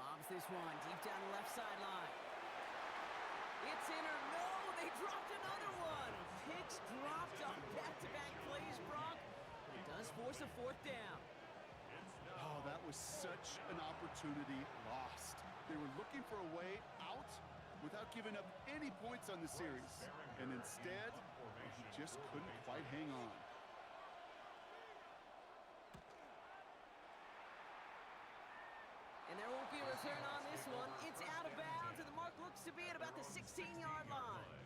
Lobs this one deep down the left sideline. It's in or no, they dropped another one. Picks dropped on back-to-back plays, Brock. It does force a 4th down. Oh, that was such an opportunity lost. They were looking for a way out without giving up any points on the series. And instead, he just couldn't quite hang on. And there won't be a return on this one. It's out of bounds, and the mark looks to be at about the 16-yard line.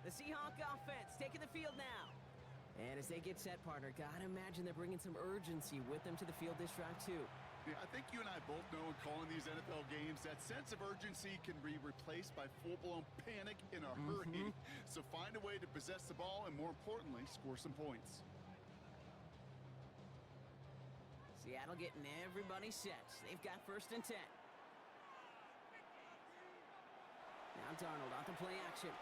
The Seahawk offense taking the field now. And as they get set, partner, gotta imagine they're bringing some urgency with them to the field this drive, too. Yeah, I think you and I both know in calling these NFL games, that sense of urgency can be replaced by full-blown panic in a hurry. So find a way to possess the ball and, more importantly, score some points. Seattle getting everybody set. They've got 1st and 10. Now Darnold on to play action.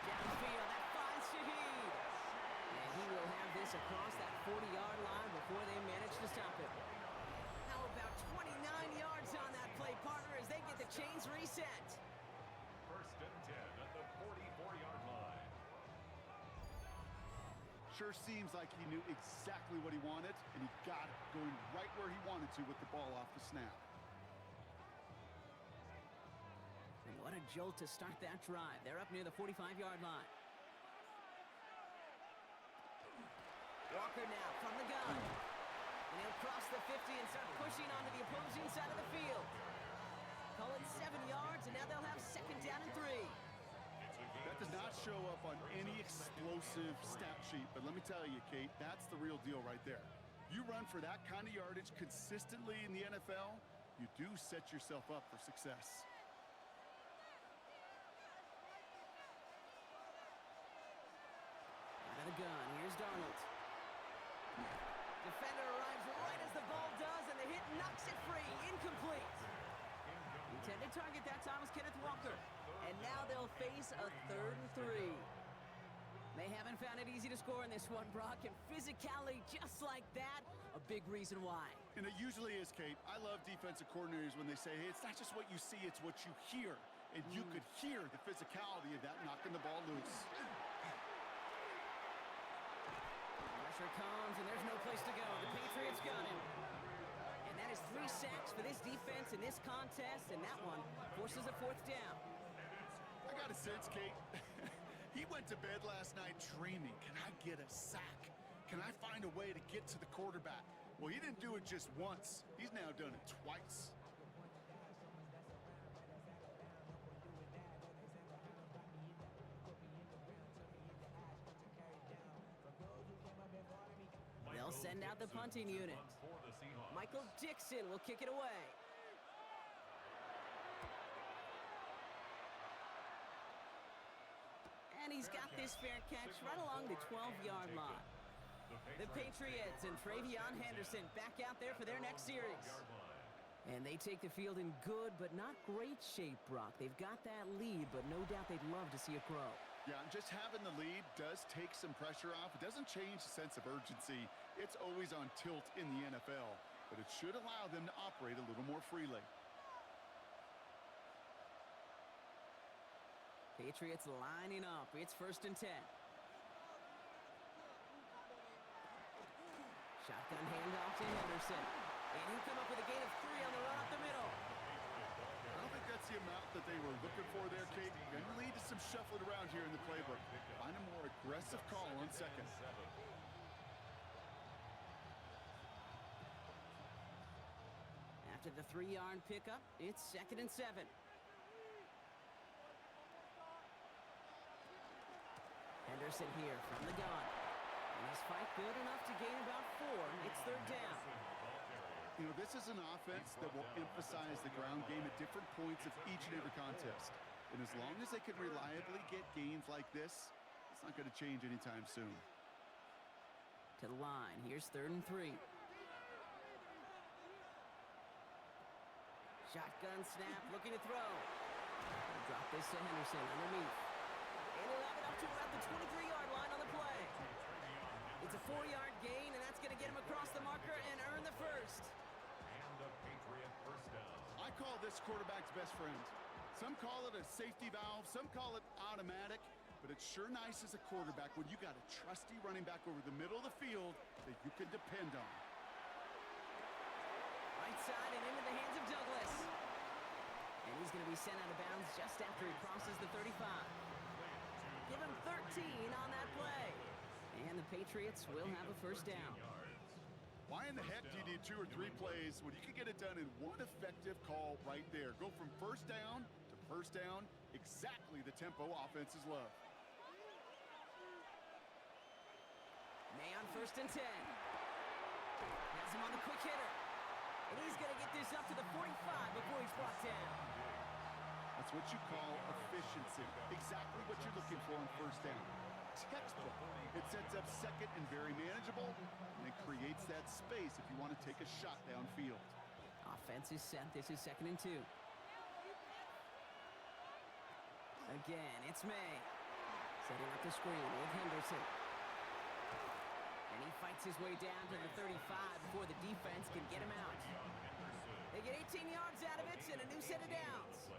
Downfield, that finds Shaheed. And he will have this across that 40-yard line before they manage to stop him. How about 29 yards on that play, partner, as they get the chains reset. 1st and 10 at the 44-yard line. Sure seems like he knew exactly what he wanted, and he got it, going right where he wanted to with the ball off the snap. And what a jolt to start that drive. They're up near the 45-yard line. Walker now from the gun. And he'll cross the 50 and start pushing onto the opposing side of the field. Call it 7 yards, and now they'll have 2nd down and 3. That does not show up on any explosive stat sheet, but let me tell you, Kate, that's the real deal right there. You run for that kind of yardage consistently in the NFL, you do set yourself up for success. Out of the gun, here's Darnold. Defender arrives right as the ball does, and the hit knocks it free. Incomplete. Intended target that time was Kenneth Walker. And now they'll face a 3rd and 3. They haven't found it easy to score in this one, Brock, and physicality just like that, a big reason why. And it usually is, Kate. I love defensive coordinators when they say, hey, it's not just what you see, it's what you hear. And you could hear the physicality of that knocking the ball loose. Pressure comes, and there's no place to go. The Patriots got him. And that is 3 sacks for this defense in this contest, and that one forces a 4th down. I got a sense, Kate. He went to bed last night dreaming, can I get a sack? Can I find a way to get to the quarterback? Well, he didn't do it just once. He's now done it twice. They'll send out the punting unit. Michael Dixon will kick it away. And he's got this fair catch right along the 12-yard line. The Patriots and Travion Henderson back out there for their next series. And they take the field in good but not great shape, Brock. They've got that lead, but no doubt they'd love to see it grow. Yeah, and just having the lead does take some pressure off. It doesn't change the sense of urgency. It's always on tilt in the NFL, but it should allow them to operate a little more freely. Patriots lining up. It's 1st and 10. Shotgun handoff to Henderson. And he'll come up with a gain of 3 on the run up the middle. I don't think that's the amount that they were looking for there, Kate. Going to lead to some shuffling around here in the playbook. Find a more aggressive call on 2nd. After the 3-yard pickup, it's 2nd and 7. Henderson here from the gun. And his fight good enough to gain about 4. It's 3rd down. You know, this is an offense that will emphasize the ground game at different points of each and every contest. And as long as they can reliably get gains like this, it's not going to change anytime soon. To the line. Here's 3rd and 3. Shotgun snap, looking to throw. Drop this to Henderson underneath. And he'll have it up to about the 23-yard line on the play. It's a 4-yard gain, and that's going to get him across the marker and earn the 1st. And a Patriot 1st down. I call this quarterback's best friend. Some call it a safety valve, some call it automatic, but it's sure nice as a quarterback when you got a trusty running back over the middle of the field that you can depend on. Right side and into the hands of Douglas. And he's going to be sent out of bounds just after he crosses the 35. Give him 13 on that play. And the Patriots will have a 1st down. Why in the heck do you need 2 or 3 plays when you can get it done in one effective call right there? Go from 1st down to 1st down, exactly the tempo offenses love. May on 1st and 10. Has him on the quick hitter. And he's going to get this up to the 45 before he's brought down. That's what you call efficiency. Exactly what you're looking for on 1st down. Textbook. It sets up 2nd and very manageable, and it creates that space if you want to take a shot downfield. Offense is set. This is 2nd and 2. Again, it's May. Setting up the screen with Henderson. And he fights his way down to the 35 before the defense can get him out. They get 18 yards out of it and a new set of downs.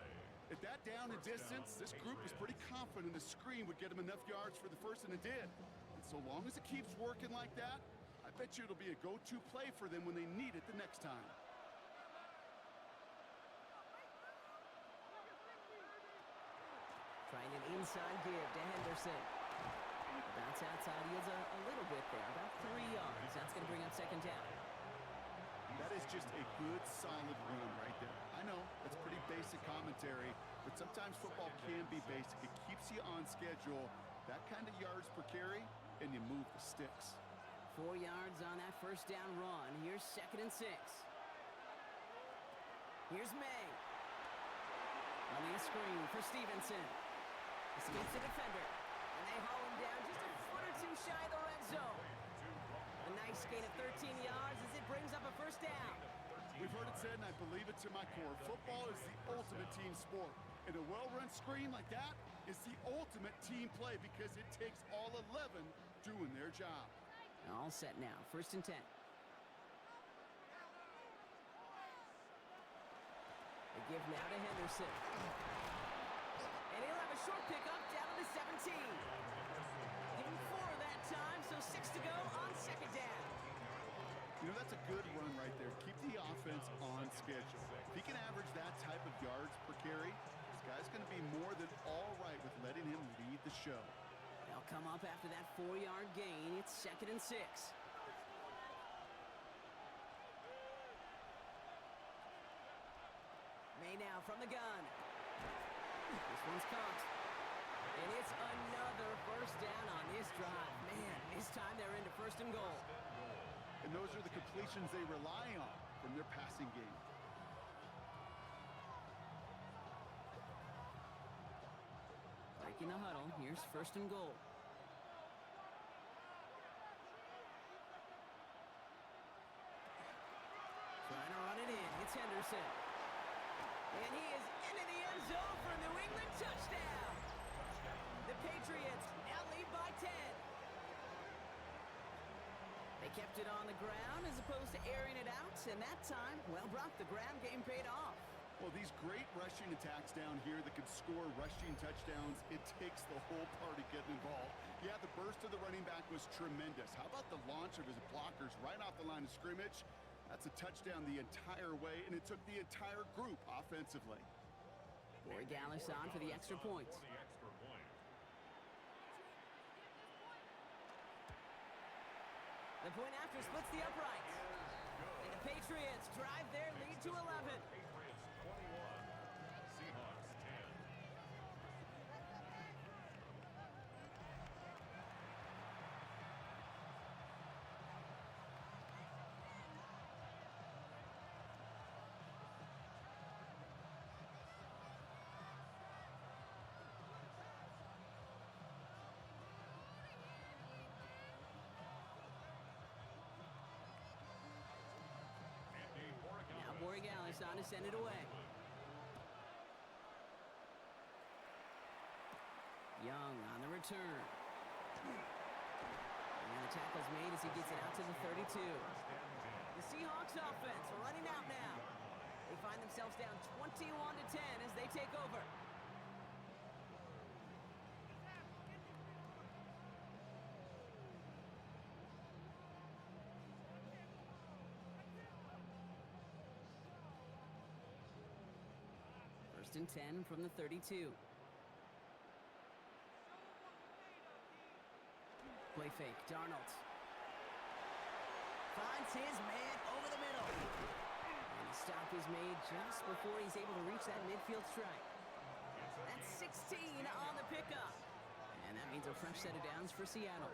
At that down and distance, this group was pretty confident the screen would get them enough yards for the 1st, and it did. And so long as it keeps working like that, I bet you it'll be a go-to play for them when they need it the next time. Trying an inside give to Henderson. The bounce outside yields a little bit there, about 3 yards. That's going to bring up 2nd down. That is just a good, solid run right there. I know, it's pretty basic commentary, but sometimes football can be basic. It keeps you on schedule, that kind of yards per carry, and you move the sticks. 4 yards on that 1st down run. Here's 2nd and 6. Here's May. Running a screen for Stevenson. Escapes the defender. And they haul him down just a foot or 2 shy of the red zone. A nice gain of 13 yards as it brings up a 1st down. We've heard it said, and I believe it to my core, football is the ultimate team sport. And a well-run screen like that is the ultimate team play because it takes all 11 doing their job. All set now. 1st and 10. They give now to Henderson. And he'll have a short pickup down to the 17. Give him 4 that time, so 6 to go on 2nd You know, that's a good run right there. Keep the offense on schedule. If he can average that type of yards per carry, this guy's going to be more than all right with letting him lead the show. They'll come up after that 4-yard gain. It's 2nd and 6. May now from the gun. This one's caught. And it's another first down on this drive. Man, this time they're into 1st and goal. And those are the completions they rely on from their passing game. Breaking the huddle. Here's 1st and goal. Trying to run it in. It's Henderson. And he is into the end zone for a New England touchdown. The Patriots now lead by 10. They kept it on the ground as opposed to airing it out, and that time, well, Brock, the ground game paid off. Well, these great rushing attacks down here that can score rushing touchdowns, it takes the whole party getting involved. Yeah, the burst of the running back was tremendous. How about the launch of his blockers right off the line of scrimmage? That's a touchdown the entire way, and it took the entire group offensively. Corey Gallis on for the extra point. The point after splits the uprights. And the Patriots drive their lead to 11. Patriots 21, Seahawks 10. Now Borregales on to send it away. Young on the return. And the tackle's made as he gets it out to the 32. The Seahawks offense running out now. They find themselves down 21-10 as they take over. First and 10 from the 32. Play fake, Darnold. Finds his man over the middle. And the stop is made just before he's able to reach that midfield strike. That's 16 on the pickup. And that means a fresh set of downs for Seattle.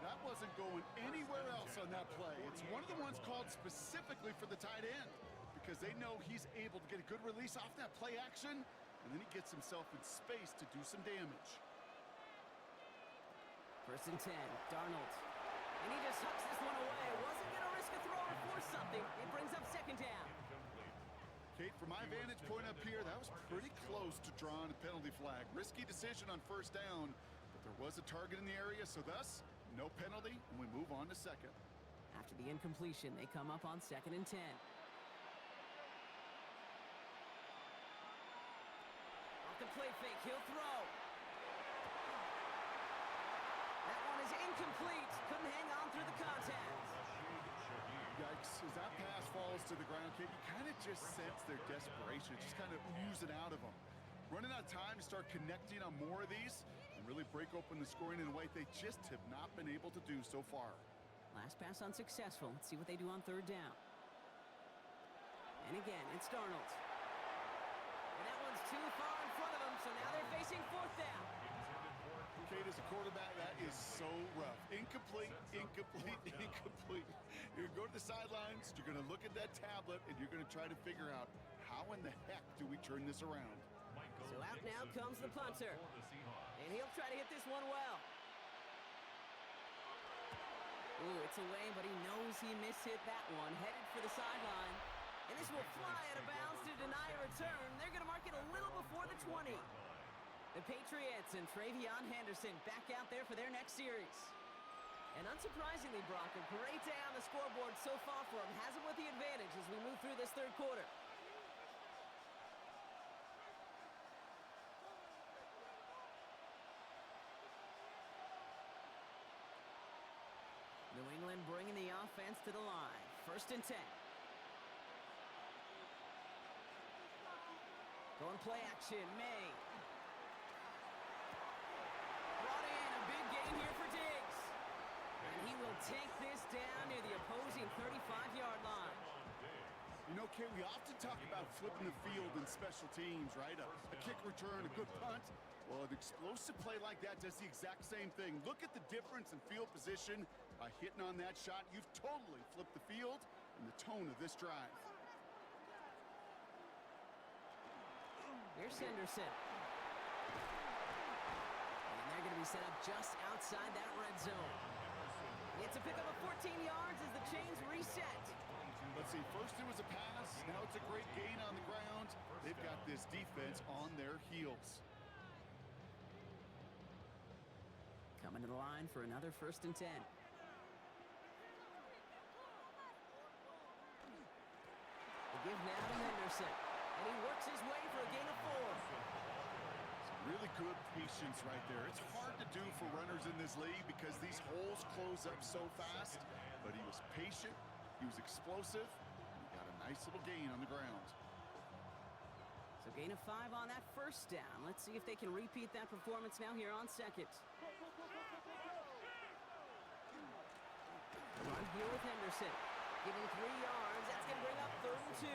That wasn't going anywhere else on that play. It's one of the ones called specifically for the tight end because they know he's able to get a good release off that play action, and then he gets himself in space to do some damage. First and 10, Darnold. And he just hucks this one away. Wasn't going to risk a throw or force something. It brings up 2nd down. Kate, from my vantage point up here, that was pretty close to drawing a penalty flag. Risky decision on 1st down, but there was a target in the area, so thus, no penalty, and we move on to 2nd. After the incompletion, they come up on 2nd and 10. Off the play fake, he'll throw. That one is incomplete. Couldn't hang on through the contact. Yikes, as that pass falls to the ground, Kate, you kind of just sense their desperation, just kind of oozing out of them. Running out of time to start connecting on more of these and really break open the scoring in a way they just have not been able to do so far. Last pass unsuccessful. Let's see what they do on 3rd down. And again, it's Darnold. And that one's too far in front of them, so now they're facing 4th down. Kate, as a quarterback, that is so rough. Incomplete, incomplete, incomplete. You're going to go to the sidelines, you're going to look at that tablet, and you're going to try to figure out how in the heck do we turn this around. So out now comes the punter. And he'll try to hit this one well. Ooh, it's away, but he knows he mishit that one. Headed for the sideline. And this will fly out of bounds to deny a return. They're going to mark it a little before the 20. The Patriots and Travion Henderson back out there for their next series. And unsurprisingly, Brock, a great day on the scoreboard so far for him. Has him with the advantage as we move through this 3rd quarter. New England bringing the offense to the line. 1st and 10. Going play action, May. Brought in a big gain here for Diggs. And he will take this down near the opposing 35-yard line. You know, Kay, we often talk about flipping the field in special teams, right? A kick return, a good punt. Well, an explosive play like that does the exact same thing. Look at the difference in field position. By hitting on that shot, you've totally flipped the field and the tone of this drive. Here's Henderson. And they're going to be set up just outside that red zone. It's a pick up of 14 yards as the chains reset. Let's see, first it was a pass, now it's a great gain on the ground. They've got this defense on their heels. Coming to the line for another 1st and 10. The give now to Henderson. And he works his way for a gain of 4. Some really good patience right there. It's hard to do for runners in this league because these holes close up so fast. But he was patient, he was explosive, and he got a nice little gain on the ground. So gain of 5 on that 1st down. Let's see if they can repeat that performance now here on 2nd. Run here with Henderson. Giving 3 yards. That's going to bring up 3rd and 2.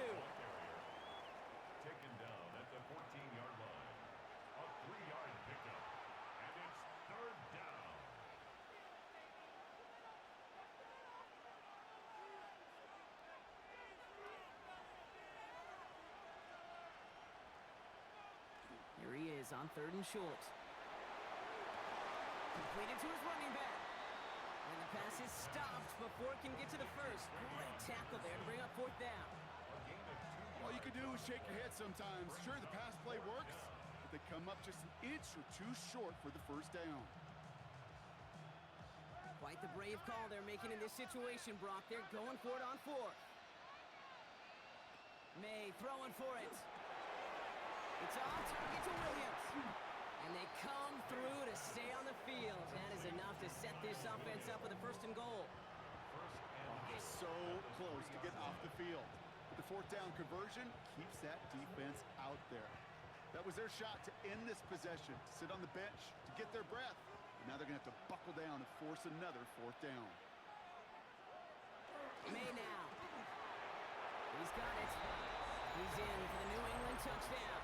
Taken down at the 14-yard line. A 3-yard pickup. And it's 3rd down. Here he is on 3rd and short. Completed to his running back. And the pass is stopped before it can get to the 1st. Great tackle there to bring up 4th down. All you can do is shake your head sometimes. Sure, the pass play works, but they come up just an inch or 2 short for the 1st down. Quite the brave call they're making in this situation, Brock. They're going for it on 4th. May throwing for it. It's on target to Williams. And they come through to stay on the field. That is enough to set this offense up with a 1st and goal. So close to get off the field. But the 4th down conversion keeps that defense out there. That was their shot to end this possession, to sit on the bench, to get their breath. And now they're going to have to buckle down and force another 4th down. May now. He's got it. He's in for the New England touchdown.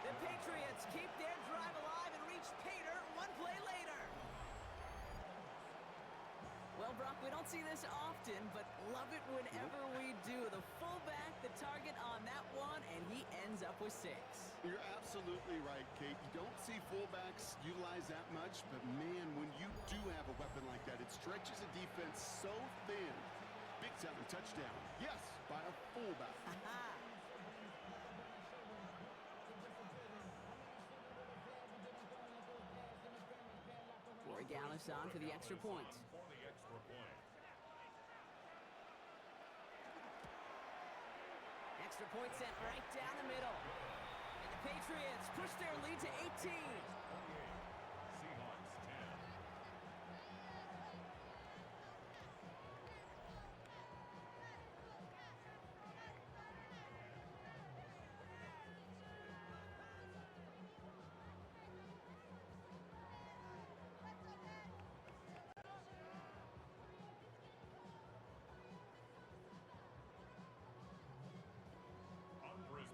The Patriots keep their drive alive and reach Pater 1 play later. Well, Brock, we don't see this often, but love it whenever we do. The fullback, the target on that one, and he ends up with 6. You're absolutely right, Kate. You don't see fullbacks utilize that much, but man, when you do have a weapon like that, it stretches a defense so thin. Big time touchdown. Yes, by a fullback. Dallas on for the extra point. Extra point sent right down the middle. And the Patriots push their lead to 18. Seahawks 10.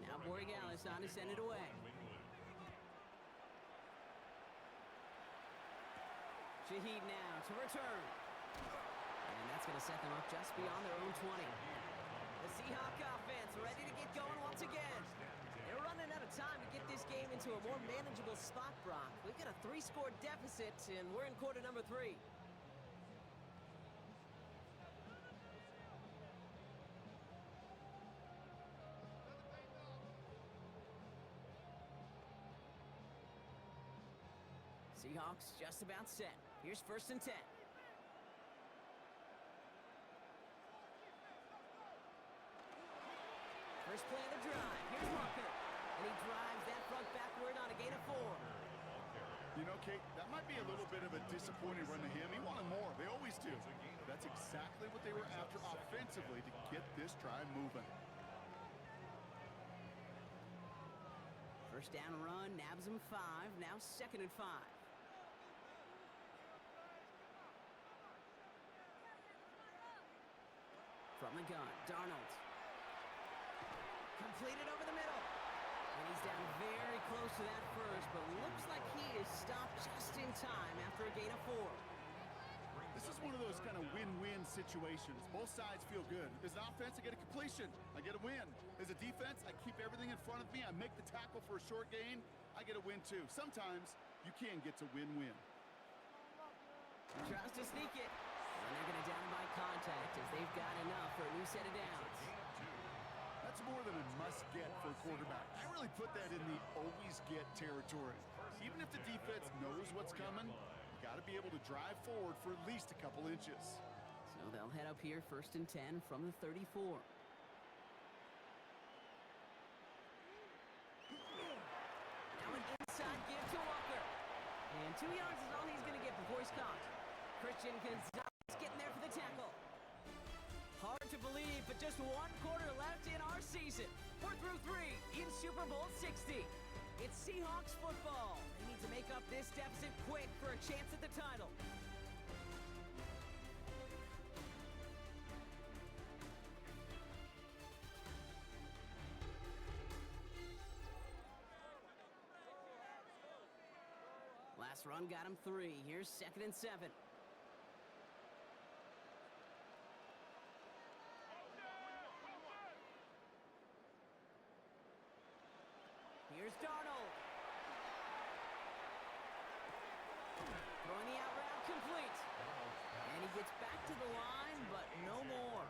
Now Borregales on to send it away. Shaheed now to return. And that's going to set them up just beyond their own 20. The Seahawk offense ready to get going once again. They're running out of time to get this game into a more manageable spot, Brock. We've got a 3-score deficit, and we're in quarter number 3. Seahawks just about set. Here's 1st and 10. First play of the drive. Here's Walker. And he drives that front backward on a gain of 4. You know, Kate, that might be a little bit of a disappointing run to him. He wanted more. They always do. That's exactly what they were after offensively to get this drive moving. First down run, nabs him 5. Now 2nd and 5. From the gun, Darnold. Completed over the middle. And he's down very close to that first, but looks like he is stopped just in time after a gain of 4. This is one of those kind of win-win situations. Both sides feel good. As an offense, I get a completion. I get a win. As a defense, I keep everything in front of me. I make the tackle for a short gain. I get a win, too. Sometimes you can get to win-win. Tries to sneak it. And they're going to down by contact as they've got enough for a new set of downs. That's more than a must-get for a quarterback. I really put that in the always-get territory. Even if the defense knows what's coming, you got to be able to drive forward for at least a couple inches. So they'll head up here 1st and 10 from the 34. Now an inside give to Walker. And 2 yards is all he's going to get before he's caught. Christian Gonzalez getting there for the tackle. Hard to believe, but just 1 quarter left in our season. 4 through 3 in Super Bowl 60. It's Seahawks football. They need to make up this deficit quick for a chance at the title. Last run got him 3. Here's 2nd and 7. Here's Darnold. Throwing the out route complete. And he gets back to the line, but no more.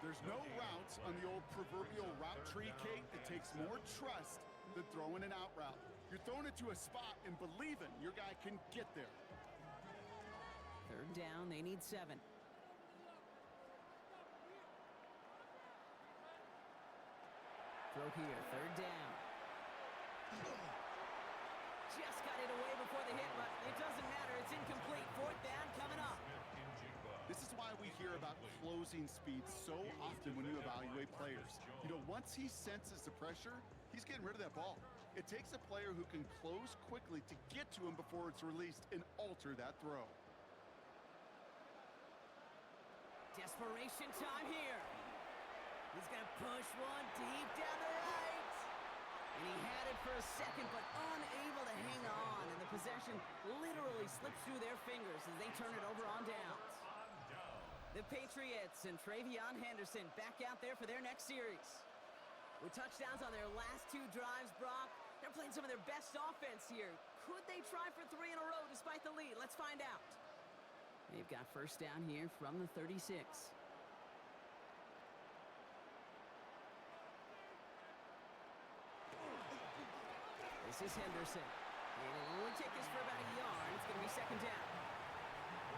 There's no routes on the old proverbial route tree, Kate. It takes more trust than throwing an out route. You're throwing it to a spot and believing your guy can get there. 3rd down, they need 7. Throw here, 3rd down. Just got it away before the hit, but it doesn't matter. It's incomplete. 4th down coming up. This is why we hear about closing speed so often when you evaluate players. You know, once he senses the pressure, he's getting rid of that ball. It takes a player who can close quickly to get to him before it's released and alter that throw. Desperation time here. He's going to push one deep down the right. And he had it for a second, but unable to hang on. And the possession literally slips through their fingers as they turn it over on downs. The Patriots and Travion Henderson back out there for their next series. With touchdowns on their last 2 drives, Brock, they're playing some of their best offense here. Could they try for 3 in a row despite the lead? Let's find out. They've got 1st down here from the 36. This is Henderson. And it'll only take this for about a yard. It's going to be 2nd down.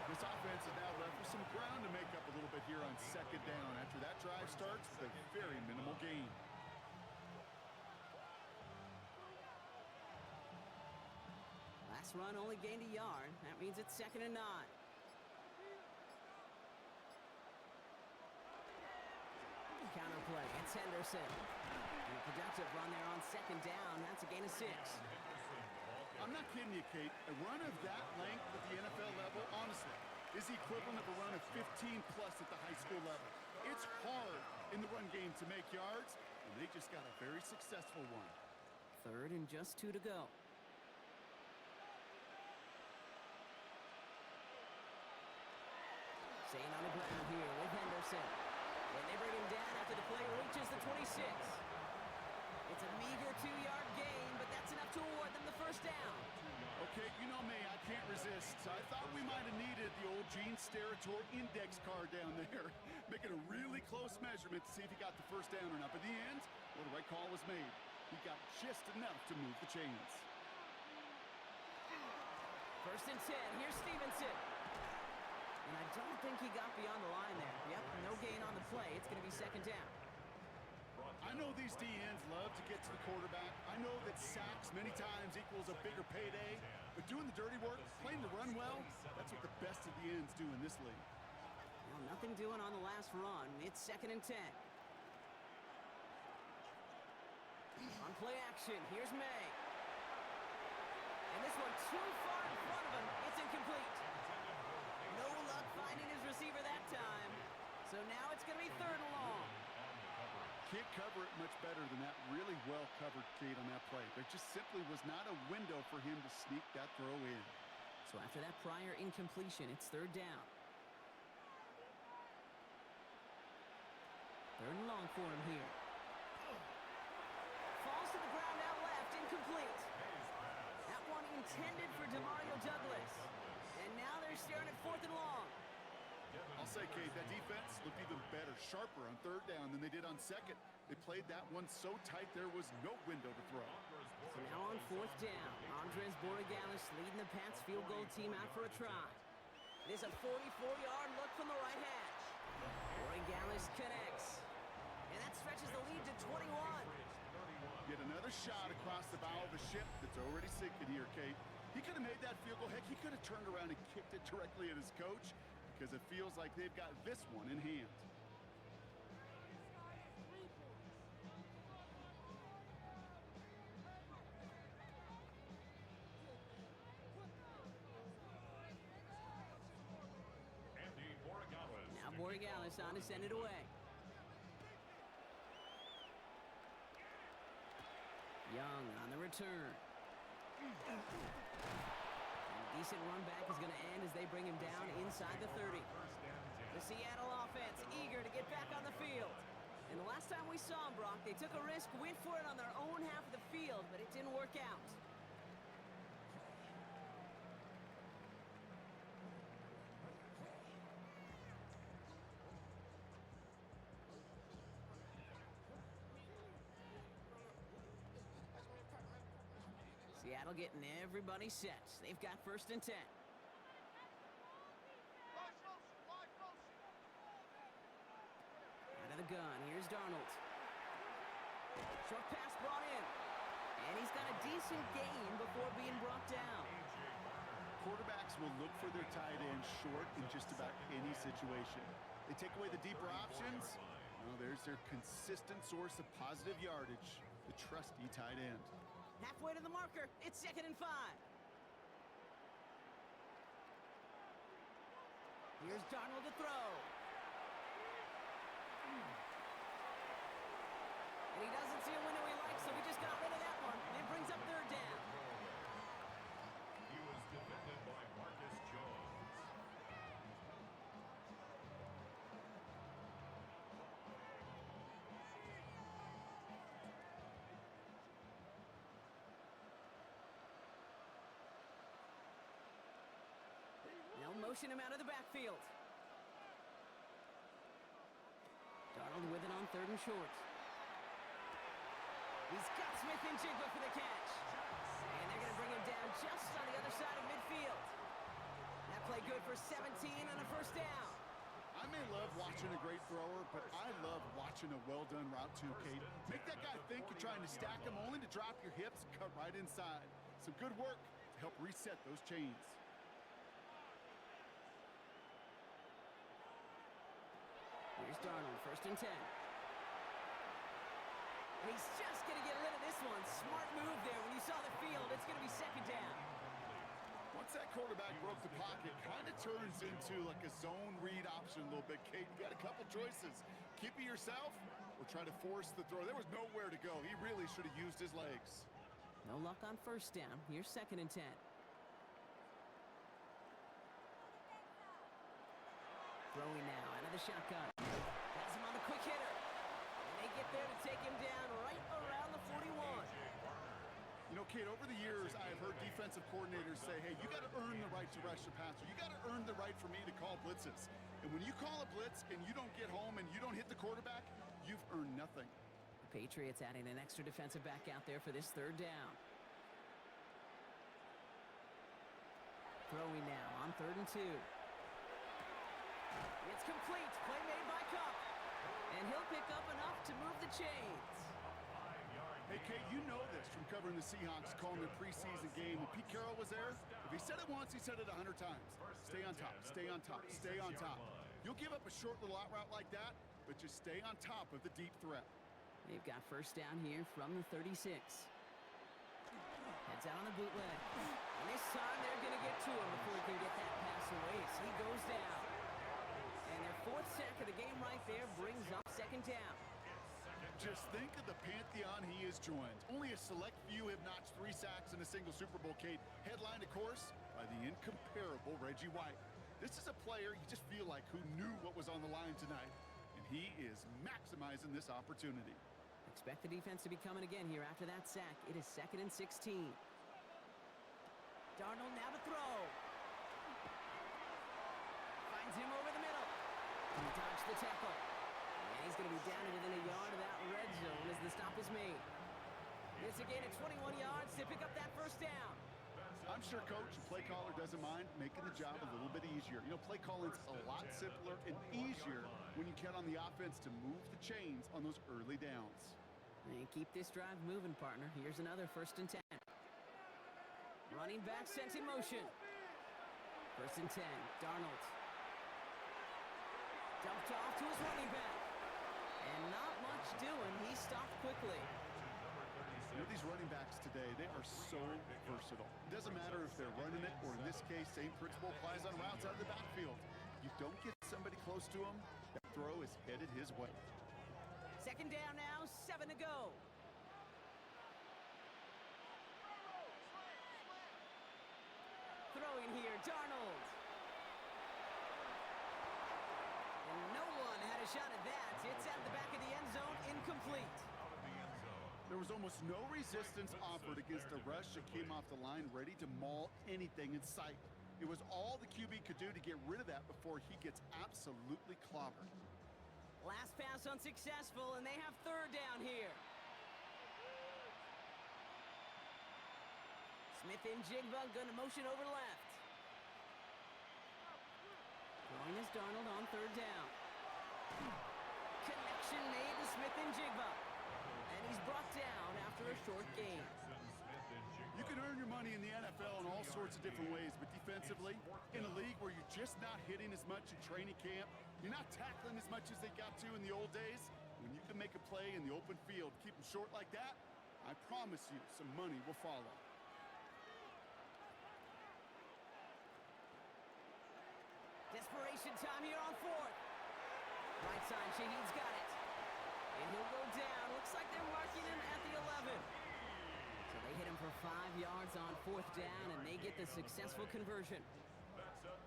This offense is now left with some ground to make up a little bit here on 2nd down after that drive starts with a very minimal gain. Last run only gained a yard. That means it's 2nd and 9. Counter play. It's Henderson. And a productive run there on 2nd down. That's a gain of 6. I'm not kidding you, Kate. A run of that length at the NFL level, honestly, is the equivalent of a run of 15-plus at the high school level. It's hard in the run game to make yards, and they just got a very successful one. 3rd and just 2 to go. Staying on the ground here with Henderson. And they bring him down after the play reaches the 26. It's a meager 2-yard gain, but that's enough to award them the 1st down. Okay, you know me, I can't resist. I thought we might have needed the old Gene Steratore index card down there, making a really close measurement to see if he got the 1st down or not. But in the end, well, the right call was made. He got just enough to move the chains. 1st and 10. Here's Stevenson. And I don't think he got beyond the line there. Yep, no gain on the play. It's going to be 2nd down. I know these DNs love to get to the quarterback. I know that sacks many times equals a bigger payday. But doing the dirty work, playing to run well, that's what the best of the ends do in this league. Well, nothing doing on the last run. It's 2nd and 10. On play action, here's May. And this one too far in front of him. It's incomplete. No luck finding his receiver that time. So now it's going to be 3rd and long. Can't cover it much better than that. Really well covered, Kate, on that play. There just simply was not a window for him to sneak that throw in. So after that prior incompletion, it's 3rd down. 3rd and long for him here. Falls to the ground out left, incomplete. That one intended for Demario Douglas. And now they're staring at 4th and long. I'll say, Kate, that defense looked even better, sharper on 3rd down than they did on 2nd. They played that one so tight there was no window to throw. So now on 4th down, Andres Borregales leading the Pats field goal team out for a try. It is a 44-yard look from the right hash. Borregales connects. And that stretches the lead to 21. Yet another shot across the bow of a ship that's already sinking here, Kate. He could have made that field goal. Heck, he could have turned around and kicked it directly at his coach, because it feels like they've got this one in hand. Now Borregales on to send it away. Young on the return. Decent run back is going to end as they bring him down inside the 30. The Seattle offense eager to get back on the field. And the last time we saw them, Brock, they took a risk, went for it on their own half of the field, but it didn't work out. Seattle getting everybody set. They've got 1st and 10. Out of the gun, here's Darnold. Short pass brought in. And he's got a decent gain before being brought down. Quarterbacks will look for their tight end short in just about any situation. They take away the deeper options. Well, there's their consistent source of positive yardage, the trusty tight end. Halfway to the marker. It's 2nd and 5. Here's Darnold to throw. And he doesn't see a window he likes, so he just got rid of that one. It brings up 3rd down. He was defended by Marcus Jones. They'll motion him out of the backfield. Darnold with it on 3rd and short. He's got Smith and Jigba for the catch. And they're going to bring him down just on the other side of midfield. That play good for 17 on a 1st down. I may love watching a great thrower, but I love watching a well-done route too, Kate. Make that guy think you're trying to stack him, only to drop your hips, cut right inside. Some good work to help reset those chains. Here's Darnold, 1st and 10. And he's just going to get rid of this one. Smart move there. When you saw the field, it's going to be 2nd down. Once that quarterback broke the pocket, kind of turns into like a zone read option a little bit, Kate. You got a couple choices. Keep it yourself or try to force the throw. There was nowhere to go. He really should have used his legs. No luck on 1st down. Here's 2nd and 10. Throwing now out of the shotgun. Has him on the quick hitter. And they get there to take him down right around the 41. You know, Kate, over the years, I've heard defensive coordinators say, hey, you got to earn the right to rush the passer. You got to earn the right for me to call blitzes. And when you call a blitz and you don't get home and you don't hit the quarterback, you've earned nothing. The Patriots adding an extra defensive back out there for this 3rd down. Throwing now on 3rd and 2. It's complete. Play made by Cup. And And he'll pick up enough to move the chains. Hey, Kate, you know this from covering the Seahawks, calling their preseason game. When Pete Carroll was there, if he said it once, he said it 100 times. Stay on top, stay on top, stay on top. You'll give up a short little out route like that, but just stay on top of the deep threat. They've got first down here from the 36. Heads out on the bootleg. And this time they're going to get to him before he can get that pass away as he goes down. And their fourth sack of the game right there brings up second down. Just think of the pantheon he has joined. Only a select few have notched 3 sacks in a single Super Bowl, Kate. Headlined, of course, by the incomparable Reggie White. This is a player you just feel like who knew what was on the line tonight. And he is maximizing this opportunity. Expect the defense to be coming again here after that sack. It is 2nd and 16. Darnold now to throw. Finds him over the middle. He dodged the tackle. And he's going to be down to within a yard of that red zone as the stop is made. This again at 21 yards to pick up that first down. I'm sure coach and play caller doesn't mind making the job a little bit easier. You know, play calling's a lot simpler and easier when you count on the offense to move the chains on those early downs. And keep this drive moving, partner. Here's another 1st and 10. Running back sent in motion. 1st and 10. Darnold. Dumped off to his running back. And not much doing. He stopped quickly. You know, these running backs today, they are so versatile. It doesn't matter if they're running it or, in this case, same principle applies on routes out of the backfield. You don't get somebody close to him, that throw is headed his way. 2nd down now, 7 to go. Throwing here, Darnold. And no one had a shot at that. It's at the back of the end zone, incomplete. There was almost no resistance offered against a rush that came off the line ready to maul anything in sight. It was all the QB could do to get rid of that before he gets absolutely clobbered. Last pass unsuccessful, and they have 3rd down here. Smith and Jigba going to motion over left. Throwing is Darnold on 3rd down. Connection made to Smith and Jigba. And he's brought down after a short gain. You can earn your money in the NFL in all sorts of different ways, but defensively, in a league where you're just not hitting as much in training camp, you're not tackling as much as they got to in the old days, when you can make a play in the open field, keep them short like that, I promise you some money will follow. Desperation time here on 4th. Right side, Shaheed's got it. And he'll go down. Looks like they're marking him at the 11. So they hit him for 5 yards on 4th down, and they get the successful conversion.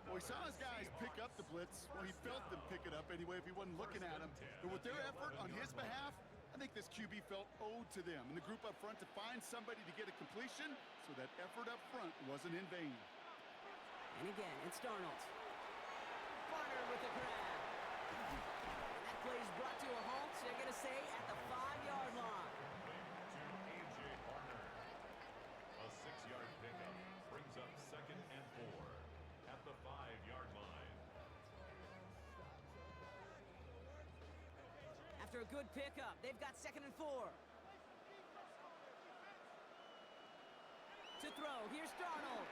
Well, he saw his guys pick up the blitz. Well, he felt them pick it up anyway if he wasn't looking at him. But with their effort on his behalf, I think this QB felt owed to them and the group up front to find somebody to get a completion, so that effort up front wasn't in vain. And again, it's Darnold. Barner with the grab. And that play is brought to a halt, they're going to say, at the 5-yard line. A 6-yard pickup brings up 2nd and 4 at the 5-yard line. After a good pickup, they've got 2nd and 4. To throw, here's Darnold.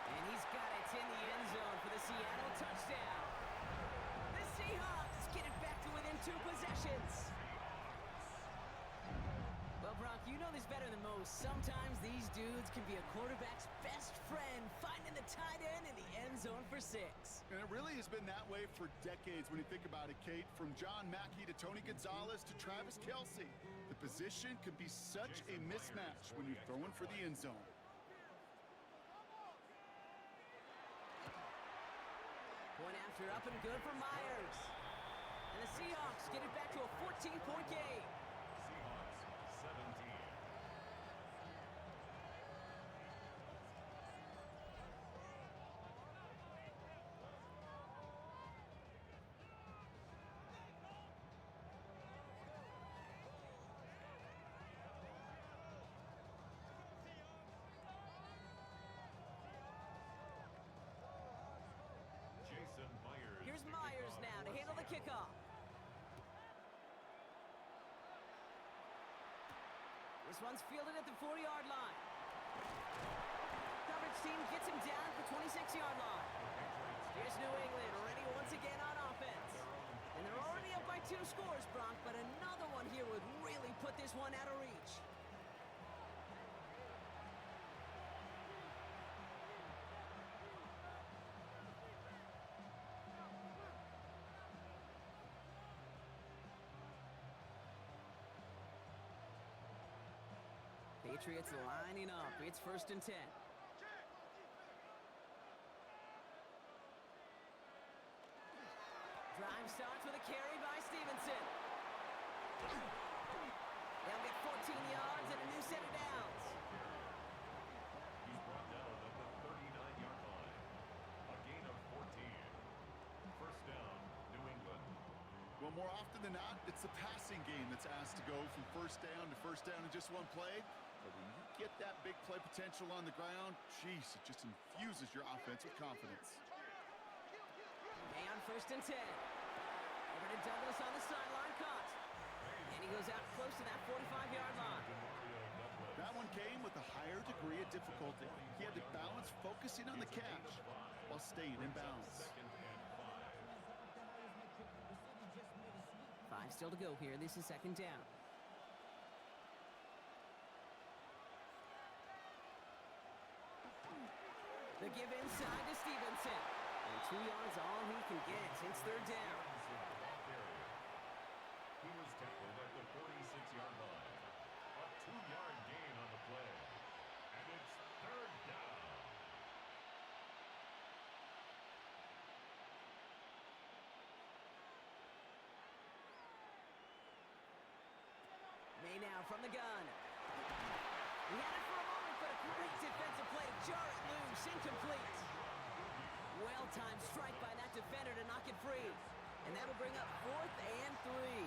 And he's got it in the end zone for the Seattle touchdown. The Seahawks get it back to within 2 possessions. Well, Brock, you know this better than most. Sometimes these dudes can be a quarterback's best friend, finding the tight end in the end zone for 6. And it really has been that way for decades when you think about it, Kate. From John Mackey to Tony Gonzalez to Travis Kelce. The position can be such a mismatch when you're throwing for the end zone. Point after up and good for Myers. And the Seahawks get it back to a 14-point game. Seahawks 17. Here's Myers now to handle the This one's fielded at the 40-yard line. Coverage team gets him down at the 26-yard line. Here's New England ready once again on offense. And they're already up by 2 scores, Brock, but another one here would really put this one out of reach. Patriots lining up. It's 1st and 10. Drive starts with a carry by Stevenson. They'll get 14 yards and a new set of downs. He's brought down at the 39-yard line. A gain of 14. First down, New England. Well, more often than not, it's the passing game that's asked to go from first down in just one play. But when you get that big play potential on the ground, geez, it just infuses your offense with confidence. May on 1st and 10. Over to Douglas on the sideline, caught. And he goes out close to that 45-yard line. That one came with a higher degree of difficulty. He had to balance focusing on the catch while staying in bounds. 5 still to go here. This is 2nd down. The give inside to Stevenson. And 2 yards all he can get. It's 3rd down. He was tackled at the 46-yard line. A 2-yard gain on the play. And it's 3rd down. May now from the gun. He had it for a moment, but a great defensive play to jar it loose. Incomplete. Well-timed strike by that defender to knock it free. And that'll bring up 4th and 3.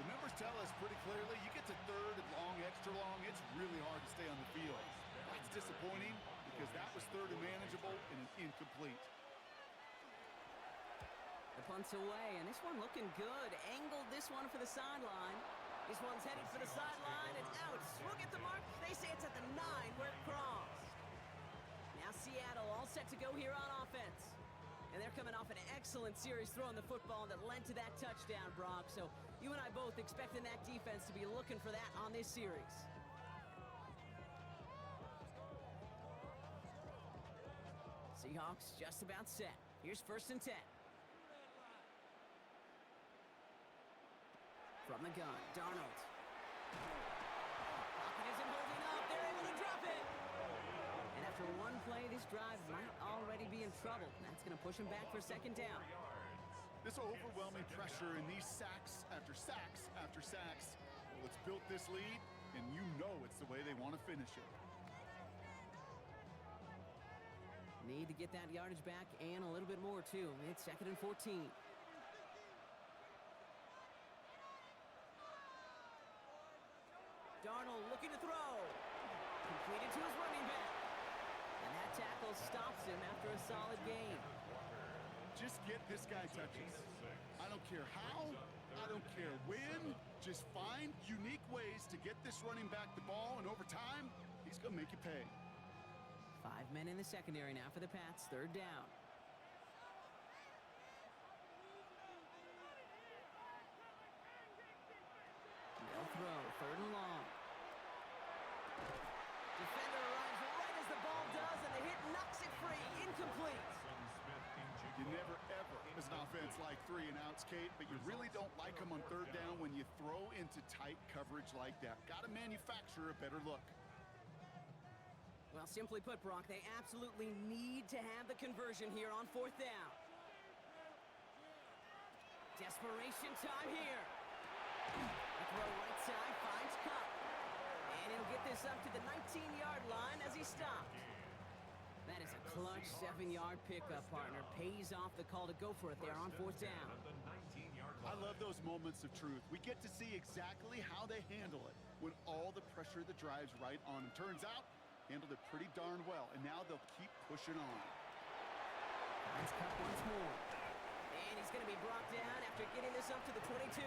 The numbers tell us pretty clearly, you get to 3rd and long, extra long, it's really hard to stay on the field. That's disappointing because that was 3rd and manageable and an incomplete. The punt's away, and this one looking good. Angled this one for the sideline. This one's headed for the sideline. It's out. We'll get the mark. They say it's at the 9 where it crossed. Now Seattle all set to go here on offense. And they're coming off an excellent series throwing the football that led to that touchdown, Brock. So you and I both expecting that defense to be looking for that on this series. Seahawks just about set. Here's 1st and 10. From the gun, Darnold. Pocket isn't holding up. They're able to drop it. And after one play, this drive might already be in trouble. That's going to push him back for 2nd down. This overwhelming pressure and these sacks after sacks after sacks, well, it's built this lead, and you know it's the way they want to finish it. Need to get that yardage back and a little bit more, too. It's 2nd and 14. Darnold looking to throw. Completed to his running back. And that tackle stops him after a solid gain. Just get this guy touches. I don't care how, I don't care when. Just find unique ways to get this running back the ball, and over time, he's going to make you pay. 5 men in the secondary now for the Pats. 3rd down. They'll throw. 3rd and long. Defender arrives right as the ball does, and the hit knocks it free. Incomplete. You never, ever, as an offense, like 3 and outs, Kate, but you really don't like them on 3rd down when you throw into tight coverage like that. Got to manufacture a better look. Well, simply put, Brock, they absolutely need to have the conversion here on 4th down. Desperation time here. A throw right side, finds Cup. And he'll get this up to the 19-yard line as he stopped. That is a clutch 7-yard pickup, partner. Pays off the call to go for it there on 4th down. I love those moments of truth. We get to see exactly how they handle it when all the pressure that drives right on them. Turns out, handled it pretty darn well, and now they'll keep pushing on. Finds Cup once more. And he's going to be brought down after getting this up to the 22.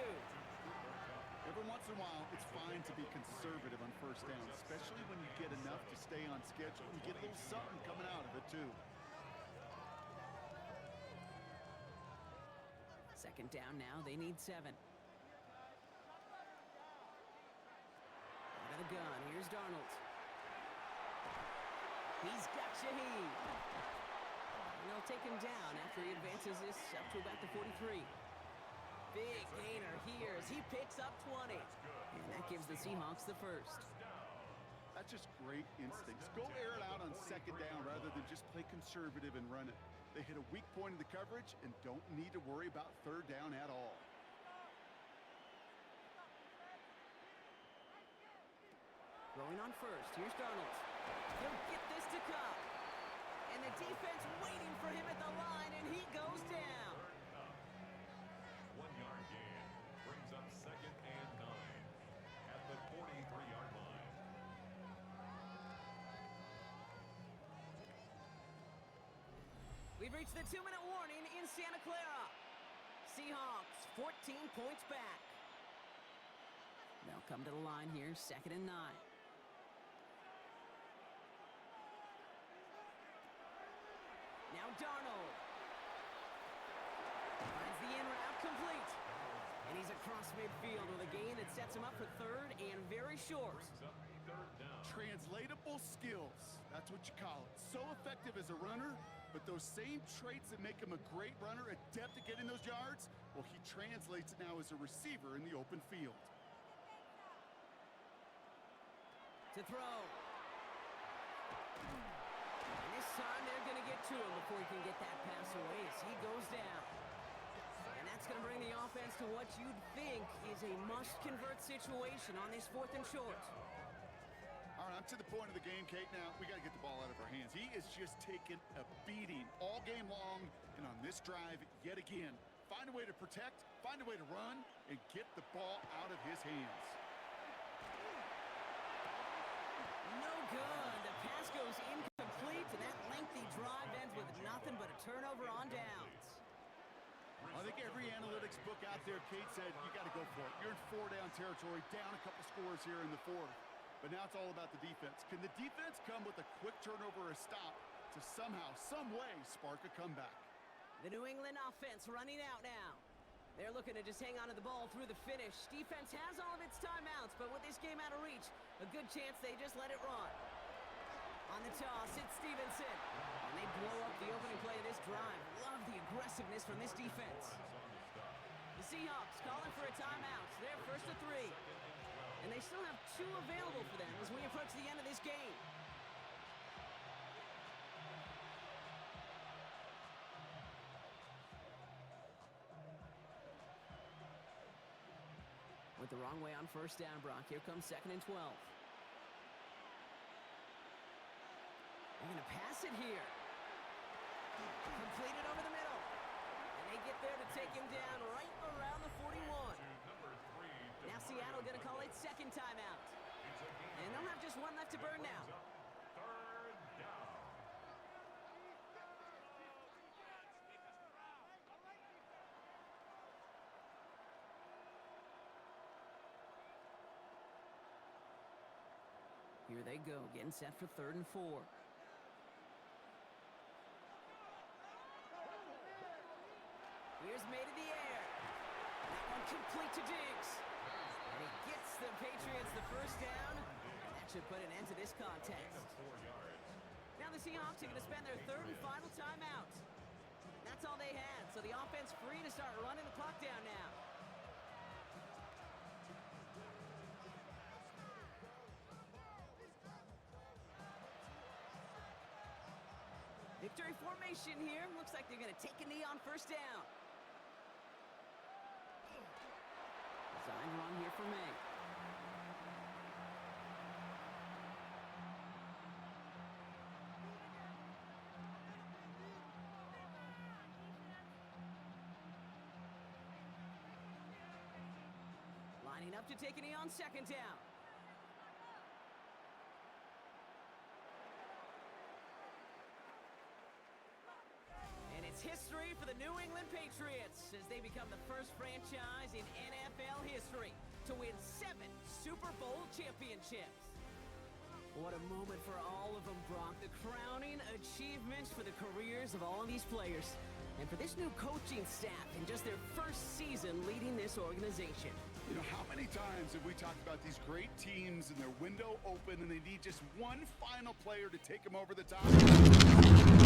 Every once in a while, it's fine to be conservative on first down, especially when you get enough to stay on schedule and get a little something coming out of it, too. Second down now. They need 7. Out of the gun. Here's Darnold. He's got Shaheed. And they'll take him down after he advances this up to about the 43. Big gainer here as he picks up 20. And that gives the Seahawks the first. That's just great instincts. Go air it out on second down rather than just play conservative and run it. They hit a weak point in the coverage and don't need to worry about third down at all. Throwing on first. Here's Darnold. He'll get this to Cup. And the defense waiting for him at the line, and he goes down. 1 yard gain brings up second and 9 at the 43-yard line. We've reached the 2-minute warning in Santa Clara. Seahawks 14 points back. They'll come to the line here, second and 9. Now Darnold. Finds the in route complete. And he's across midfield with a gain that sets him up for third and very short. Brings up third down. Translatable skills. That's what you call it. So effective as a runner, but those same traits that make him a great runner, adept at getting those yards, well, he translates it now as a receiver in the open field. To throw. And this time they're going to get to him before he can get that pass away as he goes down. And that's going to bring the offense to what you'd think is a must-convert situation on this 4th and short. All right, I'm to the point of the game, Kate. Now, we got to get the ball out of our hands. He is just taking a beating all game long, and on this drive, yet again, find a way to protect, find a way to run, and get the ball out of his hands. No good. The pass goes incomplete, and that lengthy drive ends with nothing but a turnover on downs. I think every analytics book out there, Kate, said you got to go for it. You're in 4-down territory, down a couple scores here in the 4th. But now it's all about the defense. Can the defense come with a quick turnover or a stop to somehow, some way, spark a comeback? The New England offense running out now. They're looking to just hang on to the ball through the finish. Defense has all of its timeouts, but with this game out of reach, a good chance they just let it run. On the toss, it's Stevenson. And they blow up the opening play of this drive. Love the aggressiveness from this defense. The Seahawks calling for a timeout. They're first to 3. And they still have 2 available for them as we approach the end of this game. With the wrong way on first down, Brock. Here comes 2nd and 12. They're going to pass it here. Completed over the middle. And they get there to take him down right around the 41. Now Seattle going to call its second timeout. And they'll have just 1 left to burn now. Third down. Here they go, getting set for 3rd and 4. Here's made in the air. That one complete to Diggs. And he gets the Patriots the first down. And that should put an end to this contest. Now the Seahawks are going to spend their 3rd and final timeout. That's all they had, so the offense free to start running the clock down now. Victory formation here. Looks like they're going to take a knee on first down. Design run here for May. Lining up to take a knee on second down. And it's history for the New England Patriots as they become the first franchise in NFL history to win 7 Super Bowl championships. What a moment for all of them, Brock. The crowning achievements for the careers of all of these players. And for this new coaching staff in just their first season leading this organization. You know, how many times have we talked about these great teams and their window open and they need just one final player to take them over the top?